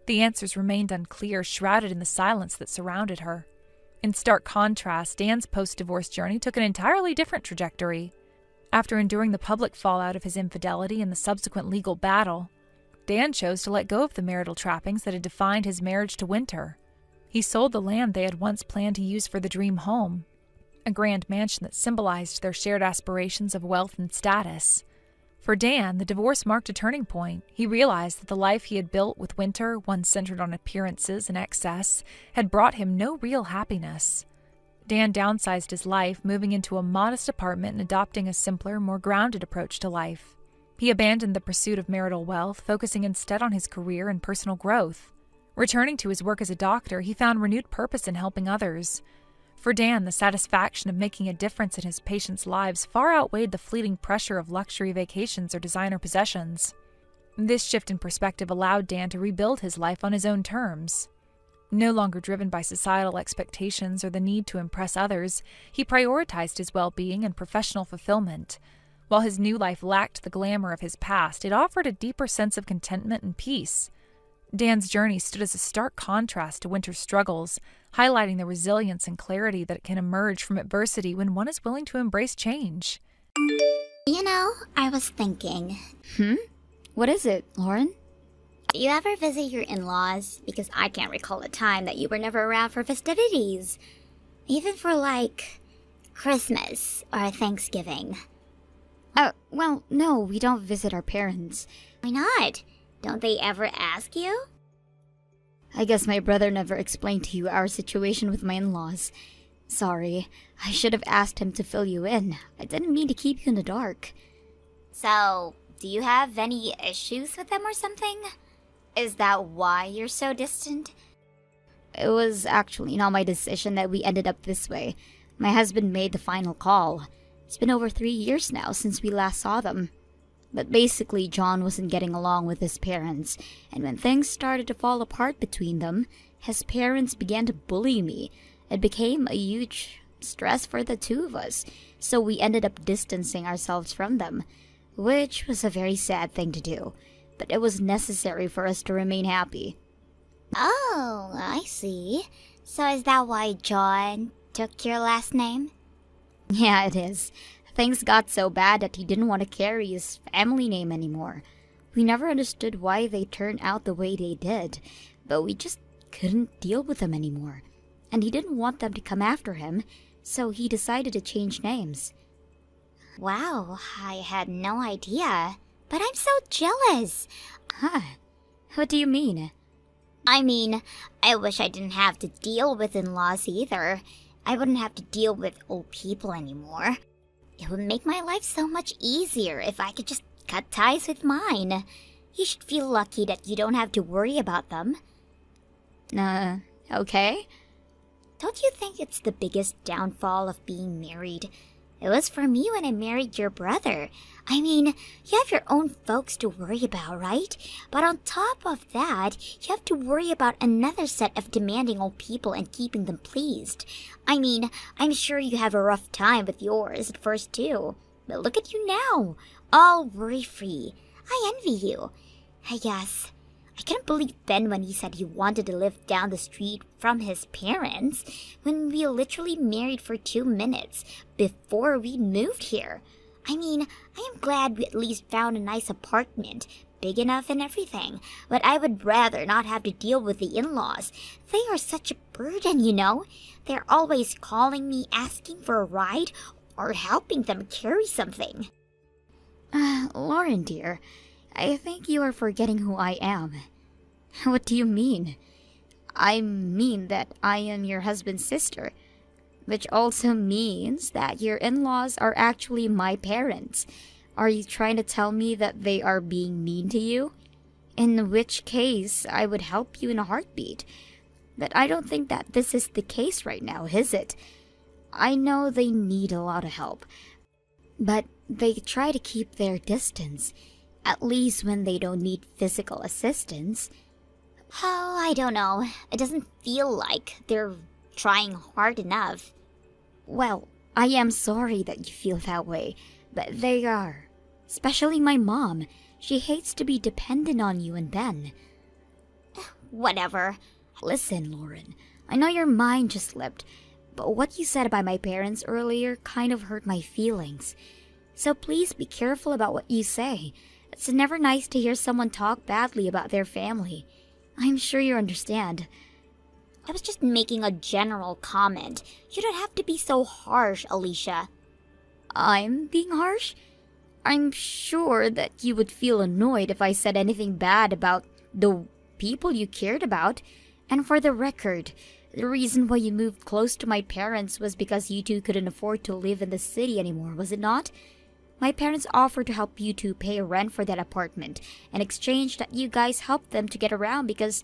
The answers remained unclear, shrouded in the silence that surrounded her. In stark contrast, Dan's post-divorce journey took an entirely different trajectory. After enduring the public fallout of his infidelity and the subsequent legal battle, Dan chose to let go of the marital trappings that had defined his marriage to Winter. He sold the land they had once planned to use for the dream home, a grand mansion that symbolized their shared aspirations of wealth and status. For Dan, the divorce marked a turning point. He realized that the life he had built with Winter, one centered on appearances and excess, had brought him no real happiness. Dan downsized his life, moving into a modest apartment and adopting a simpler, more grounded approach to life. He abandoned the pursuit of marital wealth, focusing instead on his career and personal growth. Returning to his work as a doctor, he found renewed purpose in helping others. For Dan, the satisfaction of making a difference in his patients' lives far outweighed the fleeting pressure of luxury vacations or designer possessions. This shift in perspective allowed Dan to rebuild his life on his own terms. No longer driven by societal expectations or the need to impress others, he prioritized his well-being and professional fulfillment. While his new life lacked the glamour of his past, it offered a deeper sense of contentment and peace. Dan's journey stood as a stark contrast to Winter's struggles, highlighting the resilience and clarity that can emerge from adversity when one is willing to embrace change. I was thinking. What is it, Lauren? You ever visit your in-laws? Because I can't recall a time that you were never around for festivities. Even for, Christmas or Thanksgiving. Well, no, we don't visit our parents. Why not? Don't they ever ask you? I guess my brother never explained to you our situation with my in-laws. Sorry, I should have asked him to fill you in. I didn't mean to keep you in the dark. So, do you have any issues with them or something? Is that why you're so distant? It was actually not my decision that we ended up this way. My husband made the final call. It's been over 3 years now since we last saw them. But basically, John wasn't getting along with his parents, and when things started to fall apart between them, his parents began to bully me. It became a huge stress for the two of us, so we ended up distancing ourselves from them, which was a very sad thing to do, but it was necessary for us to remain happy. Oh, I see. So is that why John took your last name? Yeah, it is. Things got so bad that he didn't want to carry his family name anymore. We never understood why they turned out the way they did, but we just couldn't deal with them anymore. And he didn't want them to come after him, so he decided to change names. Wow, I had no idea. But I'm so jealous. Huh? What do you mean? I mean, I wish I didn't have to deal with in-laws either. I wouldn't have to deal with old people anymore. It would make my life so much easier if I could just cut ties with mine. You should feel lucky that you don't have to worry about them. Okay. Don't you think it's the biggest downfall of being married? It was for me when I married your brother. I mean, you have your own folks to worry about, right? But on top of that, you have to worry about another set of demanding old people and keeping them pleased. I mean, I'm sure you have a rough time with yours at first too. But look at you now, all worry-free. I envy you. I guess. I couldn't believe Ben when he said he wanted to live down the street from his parents when we literally married for 2 minutes before we moved here. I mean, I am glad we at least found a nice apartment, big enough and everything, but I would rather not have to deal with the in-laws. They are such a burden, you know. They're always calling me, asking for a ride, or helping them carry something. Lauren, dear, I think you are forgetting who I am. What do you mean? I mean that I am your husband's sister, which also means that your in-laws are actually my parents. Are you trying to tell me that they are being mean to you? In which case, I would help you in a heartbeat. But I don't think that this is the case right now, is it? I know they need a lot of help, but they try to keep their distance, at least when they don't need physical assistance. Oh, I don't know. It doesn't feel like they're trying hard enough. Well, I am sorry that you feel that way, but they are. Especially my mom. She hates to be dependent on you and Ben. Whatever. Listen, Lauren, I know your mind just slipped, but what you said about my parents earlier kind of hurt my feelings. So please be careful about what you say. It's never nice to hear someone talk badly about their family. I'm sure you understand. I was just making a general comment. You don't have to be so harsh, Alicia. I'm being harsh? I'm sure that you would feel annoyed if I said anything bad about the people you cared about. And for the record, the reason why you moved close to my parents was because you two couldn't afford to live in the city anymore, was it not? My parents offered to help you two pay rent for that apartment, in exchange that you guys helped them to get around because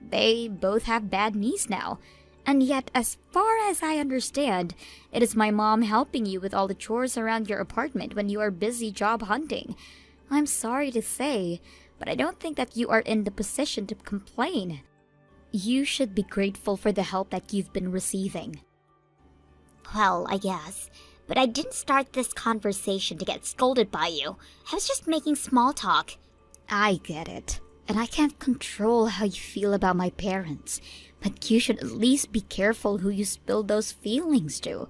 they both have bad knees now. And yet, as far as I understand, it is my mom helping you with all the chores around your apartment when you are busy job hunting. I'm sorry to say, but I don't think that you are in the position to complain. You should be grateful for the help that you've been receiving. Well, I guess. But I didn't start this conversation to get scolded by you. I was just making small talk. I get it. And I can't control how you feel about my parents. But you should at least be careful who you spill those feelings to.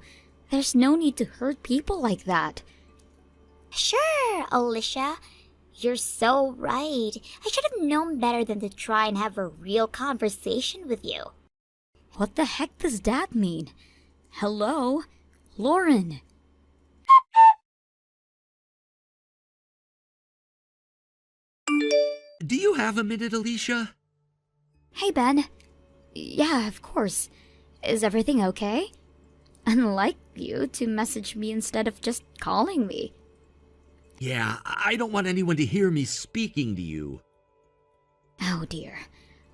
There's no need to hurt people like that. Sure, Alicia. You're so right. I should have known better than to try and have a real conversation with you. What the heck does that mean? Hello? Lauren? Do you have a minute, Alicia? Hey, Ben. Yeah, of course. Is everything okay? Unlike you to message me instead of just calling me. Yeah, I don't want anyone to hear me speaking to you. Oh dear.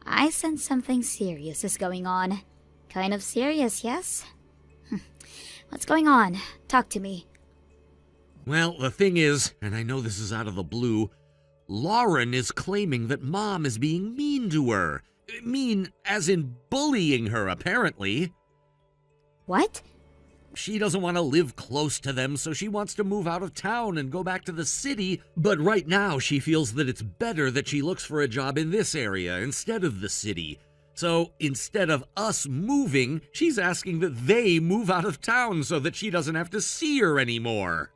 I sense something serious is going on. Kind of serious, yes? What's going on? Talk to me. Well, the thing is, and I know this is out of the blue, Lauren is claiming that Mom is being mean to her. Mean as in bullying her, apparently. What? She doesn't want to live close to them, so she wants to move out of town and go back to the city, but right now she feels that it's better that she looks for a job in this area instead of the city. So instead of us moving, she's asking that they move out of town so that she doesn't have to see her anymore.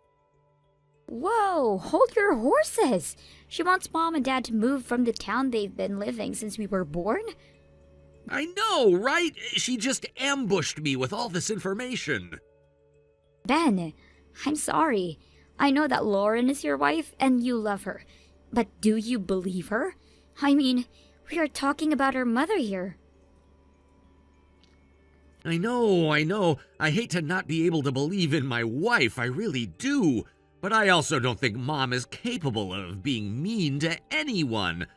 Whoa, hold your horses! She wants Mom and Dad to move from the town they've been living since we were born? I know, right? She just ambushed me with all this information. Ben, I'm sorry. I know that Lauren is your wife and you love her. But do you believe her? I mean, we are talking about her mother here. I know. I hate to not be able to believe in my wife, I really do. But I also don't think Mom is capable of being mean to anyone.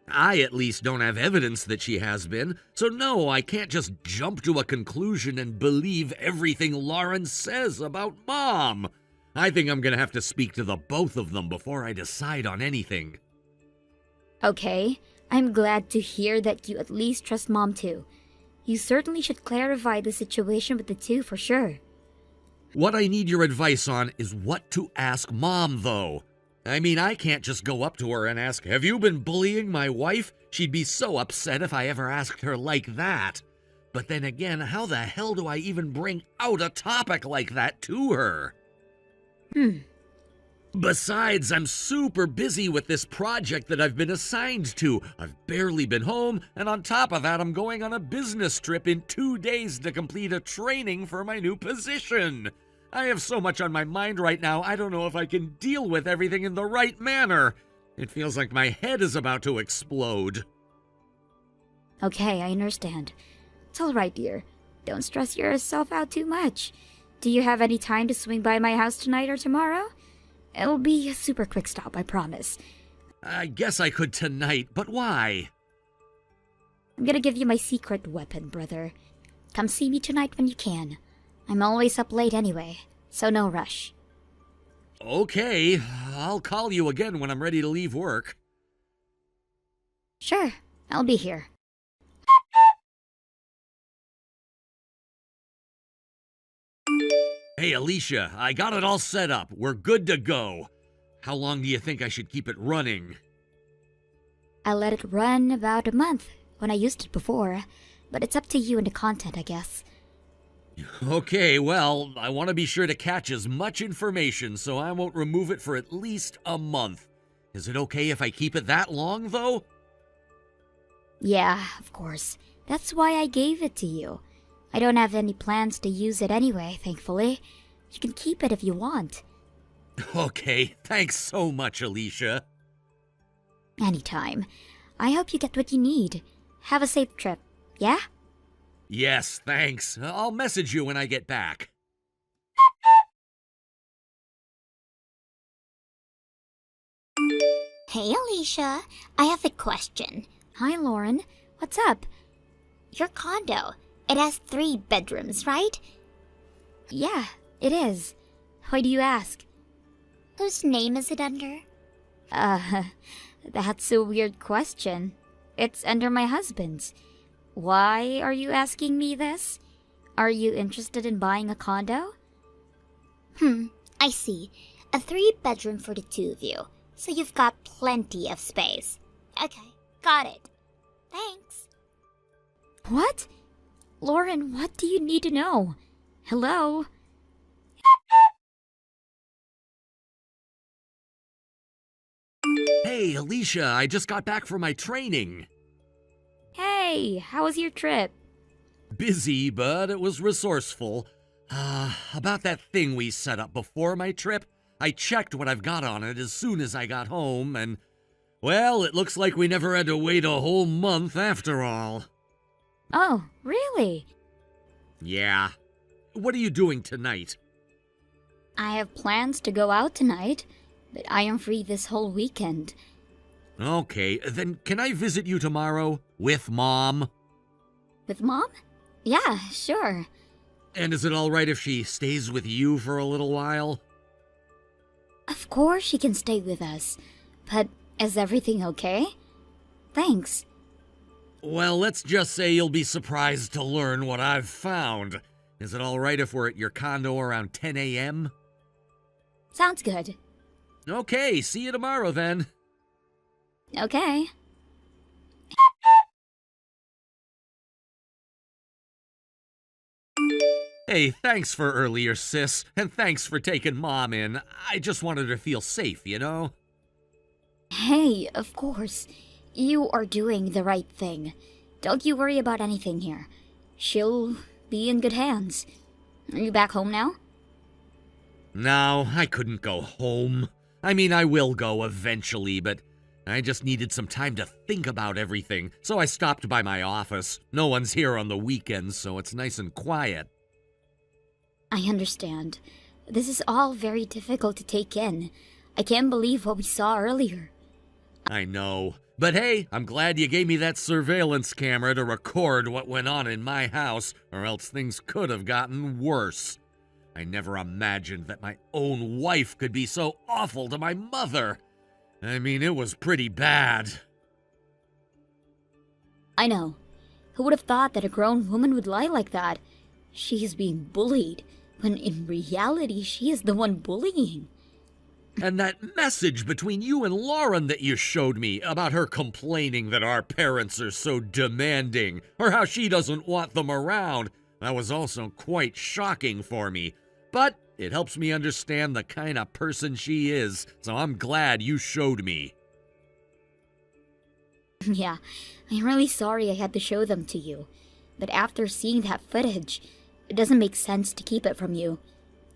I at least don't have evidence that she has been, so no, I can't just jump to a conclusion and believe everything Lauren says about Mom. I think I'm gonna have to speak to the both of them before I decide on anything. Okay, I'm glad to hear that you at least trust Mom too. You certainly should clarify the situation with the two for sure. What I need your advice on is what to ask Mom, though. I mean, I can't just go up to her and ask, "Have you been bullying my wife?" She'd be so upset if I ever asked her like that. But then again, how the hell do I even bring out a topic like that to her? Besides, I'm super busy with this project that I've been assigned to. I've barely been home, and on top of that, I'm going on a business trip in 2 days to complete a training for my new position. I have so much on my mind right now, I don't know if I can deal with everything in the right manner. It feels like my head is about to explode. Okay, I understand. It's alright, dear. Don't stress yourself out too much. Do you have any time to swing by my house tonight or tomorrow? It'll be a super quick stop, I promise. I guess I could tonight, but why? I'm gonna give you my secret weapon, brother. Come see me tonight when you can. I'm always up late anyway, so no rush. Okay, I'll call you again when I'm ready to leave work. Sure, I'll be here. Hey, Alicia, I got it all set up. We're good to go. How long do you think I should keep it running? I let it run about a month when I used it before, but it's up to you and the content, I guess. Okay, well, I want to be sure to catch as much information, so I won't remove it for at least a month. Is it okay if I keep it that long, though? Yeah, of course. That's why I gave it to you. I don't have any plans to use it anyway, thankfully. You can keep it if you want. Okay, thanks so much, Alicia. Anytime. I hope you get what you need. Have a safe trip, yeah? Yes, thanks. I'll message you when I get back. Hey, Alicia. I have a question. Hi, Lauren. What's up? Your condo, it has 3 bedrooms, right? Yeah, it is. Why do you ask? Whose name is it under? That's a weird question. It's under my husband's. Why are you asking me this? Are you interested in buying a condo? I see. A 3-bedroom for the 2 of you. So you've got plenty of space. Okay, got it. Thanks. What? Lauren, what do you need to know? Hello? Hey, Alicia, I just got back from my training. Hey, how was your trip? Busy, but it was resourceful. About that thing we set up before my trip, I checked what I've got on it as soon as I got home, and, well, it looks like we never had to wait a whole month after all. Oh, really? Yeah. What are you doing tonight? I have plans to go out tonight, but I am free this whole weekend. Okay, then can I visit you tomorrow? With Mom? With Mom? Yeah, sure. And is it all right if she stays with you for a little while? Of course she can stay with us. But is everything okay? Thanks. Well, let's just say you'll be surprised to learn what I've found. Is it all right if we're at your condo around 10 a.m.? Sounds good. Okay, see you tomorrow then. Okay. Hey, thanks for earlier, sis, and thanks for taking Mom in. I just wanted her to feel safe, you know? Hey, of course. You are doing the right thing. Don't you worry about anything here. She'll be in good hands. Are you back home now? No, I couldn't go home. I mean, I will go eventually, but I just needed some time to think about everything, so I stopped by my office. No one's here on the weekends, so it's nice and quiet. I understand. This is all very difficult to take in. I can't believe what we saw earlier. I know. But hey, I'm glad you gave me that surveillance camera to record what went on in my house, or else things could have gotten worse. I never imagined that my own wife could be so awful to my mother. I mean, it was pretty bad. I know. Who would have thought that a grown woman would lie like that? She is being bullied, when in reality she is the one bullying. And that message between you and Lauren that you showed me about her complaining that our parents are so demanding, or how she doesn't want them around, that was also quite shocking for me. But it helps me understand the kind of person she is, so I'm glad you showed me. Yeah, I'm really sorry I had to show them to you. But after seeing that footage, it doesn't make sense to keep it from you.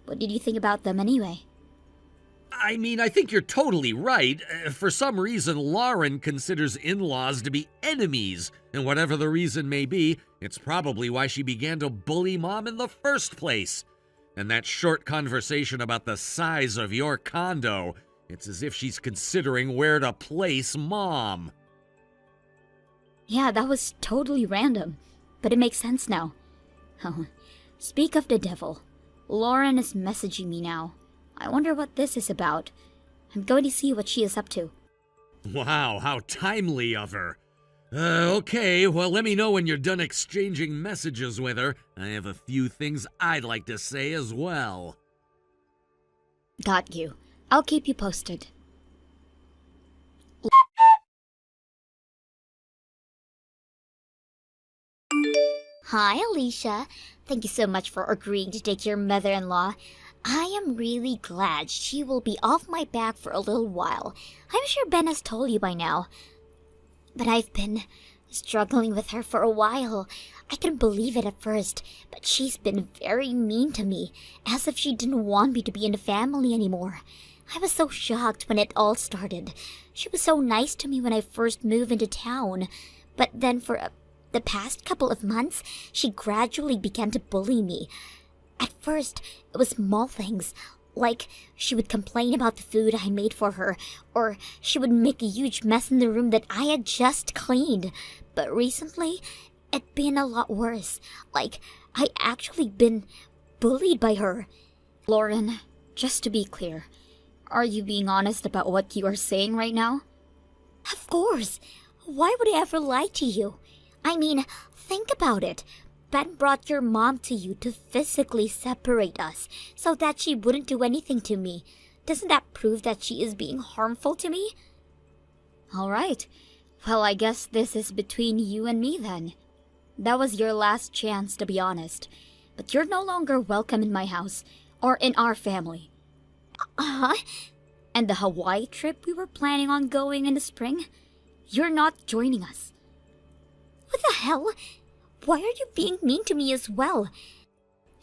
What did you think about them anyway? I mean, I think you're totally right. For some reason, Lauren considers in-laws to be enemies, and whatever the reason may be, it's probably why she began to bully Mom in the first place. And that short conversation about the size of your condo, it's as if she's considering where to place Mom. Yeah, that was totally random, but it makes sense now. Oh, speak of the devil. Lauren is messaging me now. I wonder what this is about. I'm going to see what she is up to. Wow, how timely of her. Okay, well, let me know when you're done exchanging messages with her. I have a few things I'd like to say as well. Got you. I'll keep you posted. Hi, Alicia. Thank you so much for agreeing to take your mother-in-law. I am really glad she will be off my back for a little while. I'm sure Ben has told you by now. But I've been struggling with her for a while. I couldn't believe it at first, but she's been very mean to me, as if she didn't want me to be in the family anymore. I was so shocked when it all started. She was so nice to me when I first moved into town, but then for the past couple of months, she gradually began to bully me. At first, it was small things, like she would complain about the food I made for her, or she would make a huge mess in the room that I had just cleaned. But recently, it's been a lot worse. Like, I actually been bullied by her. Lauren, just to be clear, are you being honest about what you are saying right now? Of course. Why would I ever lie to you? I mean, think about it. Ben brought your mom to you to physically separate us so that she wouldn't do anything to me. Doesn't that prove that she is being harmful to me? All right. Well, I guess this is between you and me then. That was your last chance, to be honest. But you're no longer welcome in my house or in our family. And the Hawaii trip we were planning on going in the spring? You're not joining us. What the hell? Why are you being mean to me as well?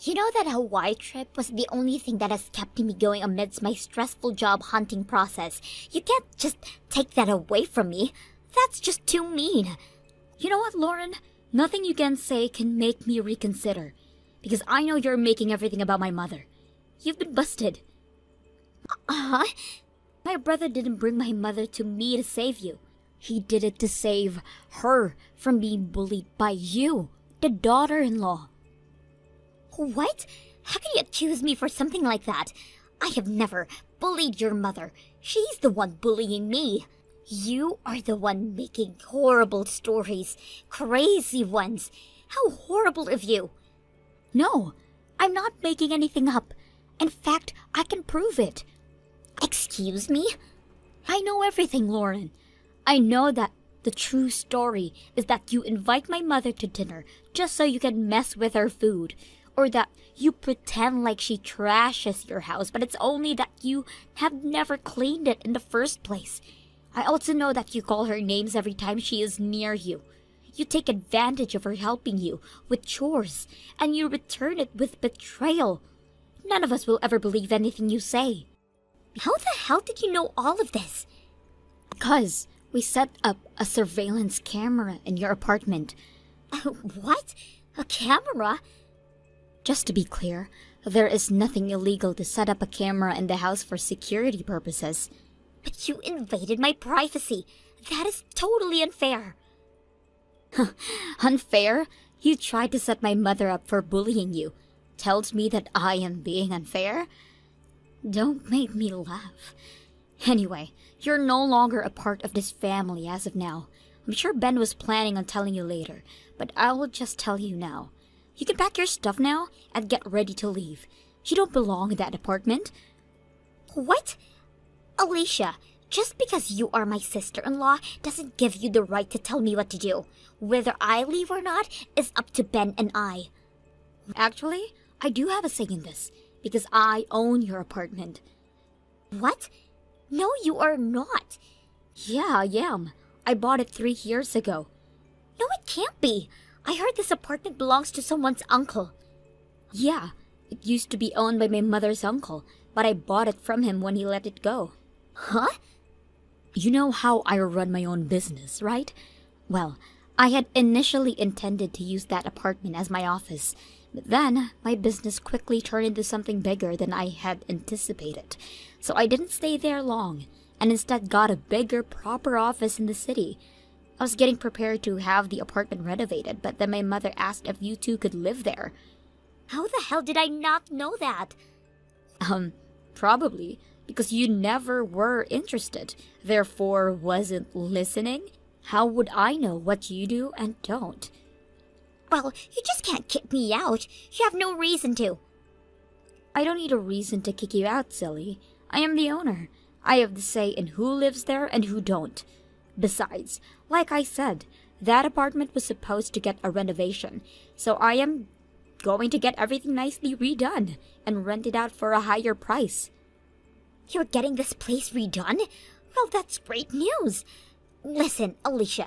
You know that Hawaii trip was the only thing that has kept me going amidst my stressful job hunting process. You can't just take that away from me. That's just too mean. You know what, Lauren? Nothing you can say can make me reconsider. Because I know you're making everything about my mother. You've been busted. My brother didn't bring my mother to me to save you. He did it to save her from being bullied by you, the daughter-in-law. What? How can you accuse me for something like that? I have never bullied your mother. She's the one bullying me. You are the one making horrible stories. Crazy ones. How horrible of you. No, I'm not making anything up. In fact, I can prove it. Excuse me? I know everything, Lauren. I know that the true story is that you invite my mother to dinner just so you can mess with her food. Or that you pretend like she trashes your house, but it's only that you have never cleaned it in the first place. I also know that you call her names every time she is near you. You take advantage of her helping you with chores, and you return it with betrayal. None of us will ever believe anything you say. How the hell did you know all of this? Because we set up a surveillance camera in your apartment. What? A camera? Just to be clear, there is nothing illegal to set up a camera in the house for security purposes. But you invaded my privacy. That is totally unfair. Unfair? You tried to set my mother up for bullying you. Tells me that I am being unfair? Don't make me laugh. Anyway, you're no longer a part of this family as of now. I'm sure Ben was planning on telling you later, but I will just tell you now. You can pack your stuff now and get ready to leave. You don't belong in that apartment. What? Alicia, just because you are my sister-in-law doesn't give you the right to tell me what to do. Whether I leave or not is up to Ben and I. Actually, I do have a say in this, because I own your apartment. What? No, you are not. Yeah, I am. I bought it 3 years ago. No, it can't be. I heard this apartment belongs to someone's uncle. Yeah, it used to be owned by my mother's uncle, but I bought it from him when he let it go. Huh? You know how I run my own business, right? Well, I had initially intended to use that apartment as my office, but then my business quickly turned into something bigger than I had anticipated. So I didn't stay there long, and instead got a bigger, proper office in the city. I was getting prepared to have the apartment renovated, but then my mother asked if you two could live there. How the hell did I not know that? Probably because you never were interested, therefore wasn't listening. How would I know what you do and don't? Well, you just can't kick me out. You have no reason to. I don't need a reason to kick you out, silly. I am the owner. I have the say in who lives there and who don't. Besides, like I said, that apartment was supposed to get a renovation, so I am going to get everything nicely redone and rent it out for a higher price. You're getting this place redone? Well, that's great news. Listen, Alicia,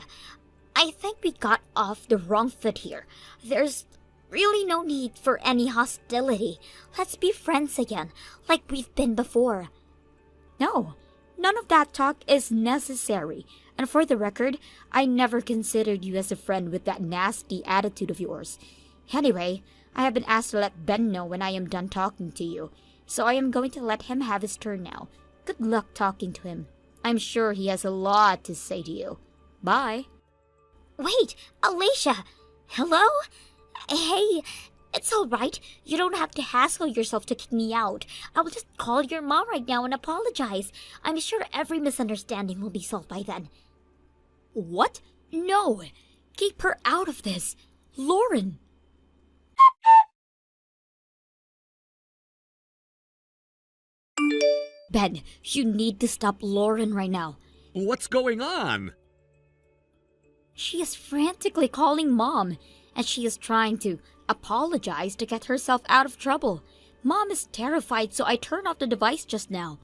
I think we got off the wrong foot here. There's really no need for any hostility. Let's be friends again, like we've been before. No, none of that talk is necessary. And for the record, I never considered you as a friend with that nasty attitude of yours. Anyway, I have been asked to let Ben know when I am done talking to you, so I am going to let him have his turn now. Good luck talking to him. I'm sure he has a lot to say to you. Bye. Wait, Alicia! Hello? Hey, it's alright. You don't have to hassle yourself to kick me out. I will just call your mom right now and apologize. I'm sure every misunderstanding will be solved by then. What? No! Keep her out of this. Lauren! Ben, you need to stop Lauren right now. What's going on? She is frantically calling Mom, and she is trying to apologize to get herself out of trouble. Mom is terrified, so I turned off the device just now.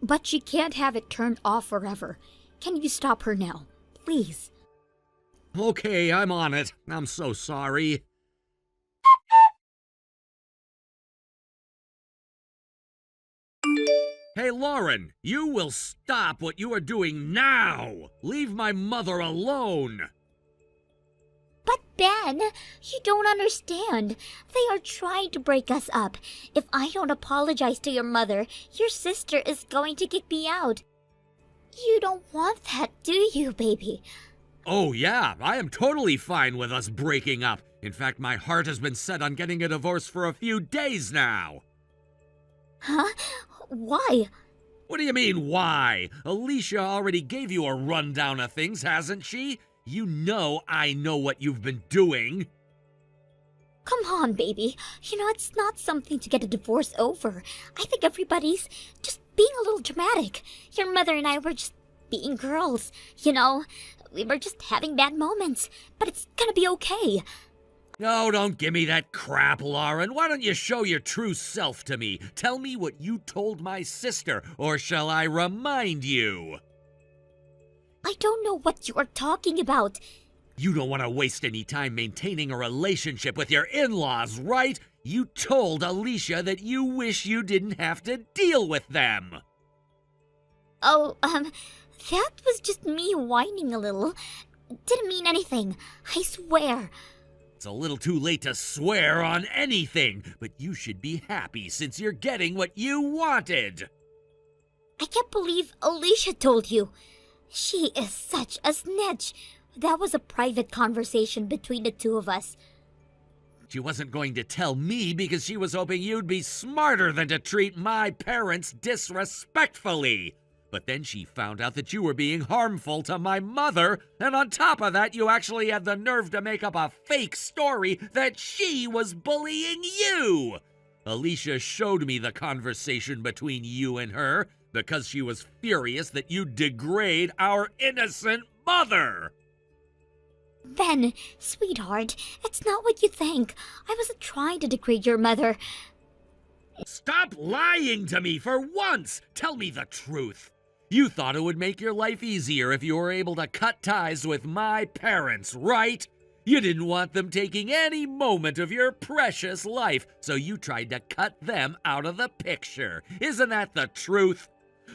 But she can't have it turned off forever. Can you stop her now? Please. Okay, I'm on it. I'm so sorry. Hey, Lauren, you will stop what you are doing now! Leave my mother alone! But Ben, you don't understand. They are trying to break us up. If I don't apologize to your mother, your sister is going to kick me out. You don't want that, do you, baby? Oh yeah, I am totally fine with us breaking up. In fact, my heart has been set on getting a divorce for a few days now. Huh? Why? What do you mean, why? Alicia already gave you a rundown of things, hasn't she? You know I know what you've been doing. Come on, baby. You know, it's not something to get a divorce over. I think everybody's just being a little dramatic. Your mother and I were just being girls. You know, we were just having bad moments. But it's gonna be okay. Oh, don't give me that crap, Lauren. Why don't you show your true self to me? Tell me what you told my sister, or shall I remind you? I don't know what you are talking about. You don't want to waste any time maintaining a relationship with your in-laws, right? You told Alicia that you wish you didn't have to deal with them. Oh, that was just me whining a little. Didn't mean anything. I swear. It's a little too late to swear on anything, but you should be happy since you're getting what you wanted. I can't believe Alicia told you. She is such a snitch. That was a private conversation between the two of us. She wasn't going to tell me because she was hoping you'd be smarter than to treat my parents disrespectfully. But then she found out that you were being harmful to my mother, and on top of that, you actually had the nerve to make up a fake story that she was bullying you. Alicia showed me the conversation between you and her because she was furious that you degrade our innocent mother. Ben, sweetheart, it's not what you think. I wasn't trying to degrade your mother. Stop lying to me for once! Tell me the truth. You thought it would make your life easier if you were able to cut ties with my parents, right? You didn't want them taking any moment of your precious life, so you tried to cut them out of the picture. Isn't that the truth?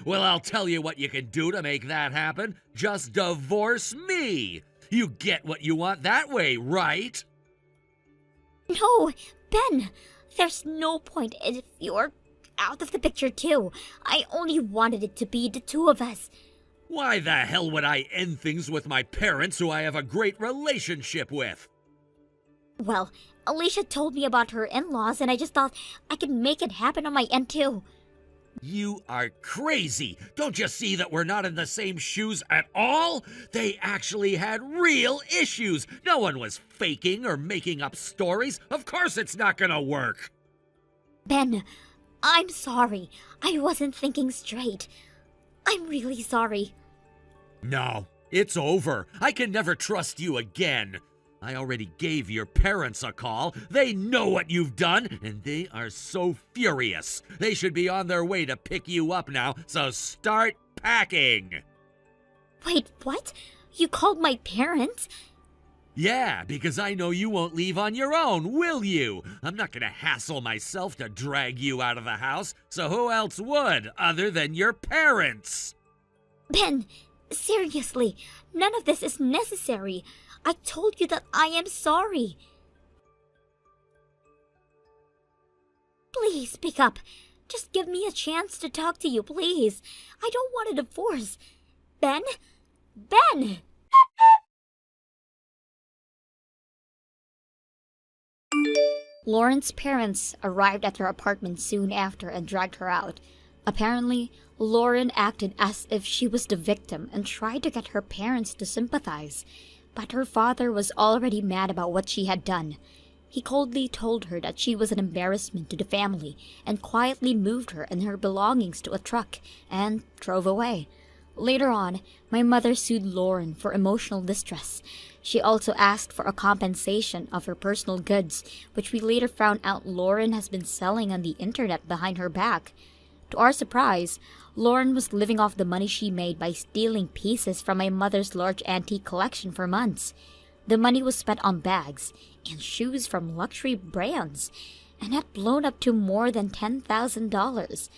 Well, I'll tell you what you can do to make that happen. Just divorce me. You get what you want that way, right? No, Ben, there's no point if you're out of the picture too. I only wanted it to be the two of us. Why the hell would I end things with my parents who I have a great relationship with? Well, Alicia told me about her in-laws and I just thought I could make it happen on my end too. You are crazy. Don't you see that we're not in the same shoes at all? They actually had real issues. No one was faking or making up stories. Of course it's not gonna work. Ben, I'm sorry. I wasn't thinking straight. I'm really sorry. No, it's over. I can never trust you again. I already gave your parents a call. They know what you've done, and they are so furious. They should be on their way to pick you up now, so start packing. Wait, what? You called my parents? Yeah, because I know you won't leave on your own, will you? I'm not gonna hassle myself to drag you out of the house, so who else would, other than your parents? Ben, seriously, none of this is necessary. I told you that I am sorry. Please pick up. Just give me a chance to talk to you, please. I don't want a divorce. Ben? Ben! Lauren's parents arrived at her apartment soon after and dragged her out. Apparently, Lauren acted as if she was the victim and tried to get her parents to sympathize. But her father was already mad about what she had done. He coldly told her that she was an embarrassment to the family and quietly moved her and her belongings to a truck and drove away. Later on, my mother sued Lauren for emotional distress. She also asked for a compensation of her personal goods, which we later found out Lauren has been selling on the internet behind her back. To our surprise, Lauren was living off the money she made by stealing pieces from my mother's large antique collection for months. The money was spent on bags and shoes from luxury brands, and had blown up to more than $10,000.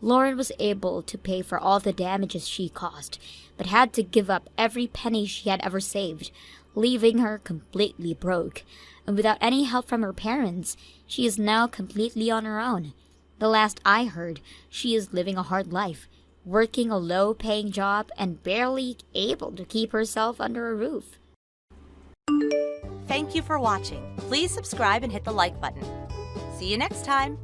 Lauren was able to pay for all the damages she caused, but had to give up every penny she had ever saved, leaving her completely broke. And without any help from her parents, she is now completely on her own. The last I heard, she is living a hard life, working a low-paying job and barely able to keep herself under a roof. Thank you for watching. Please subscribe and hit the like button. See you next time.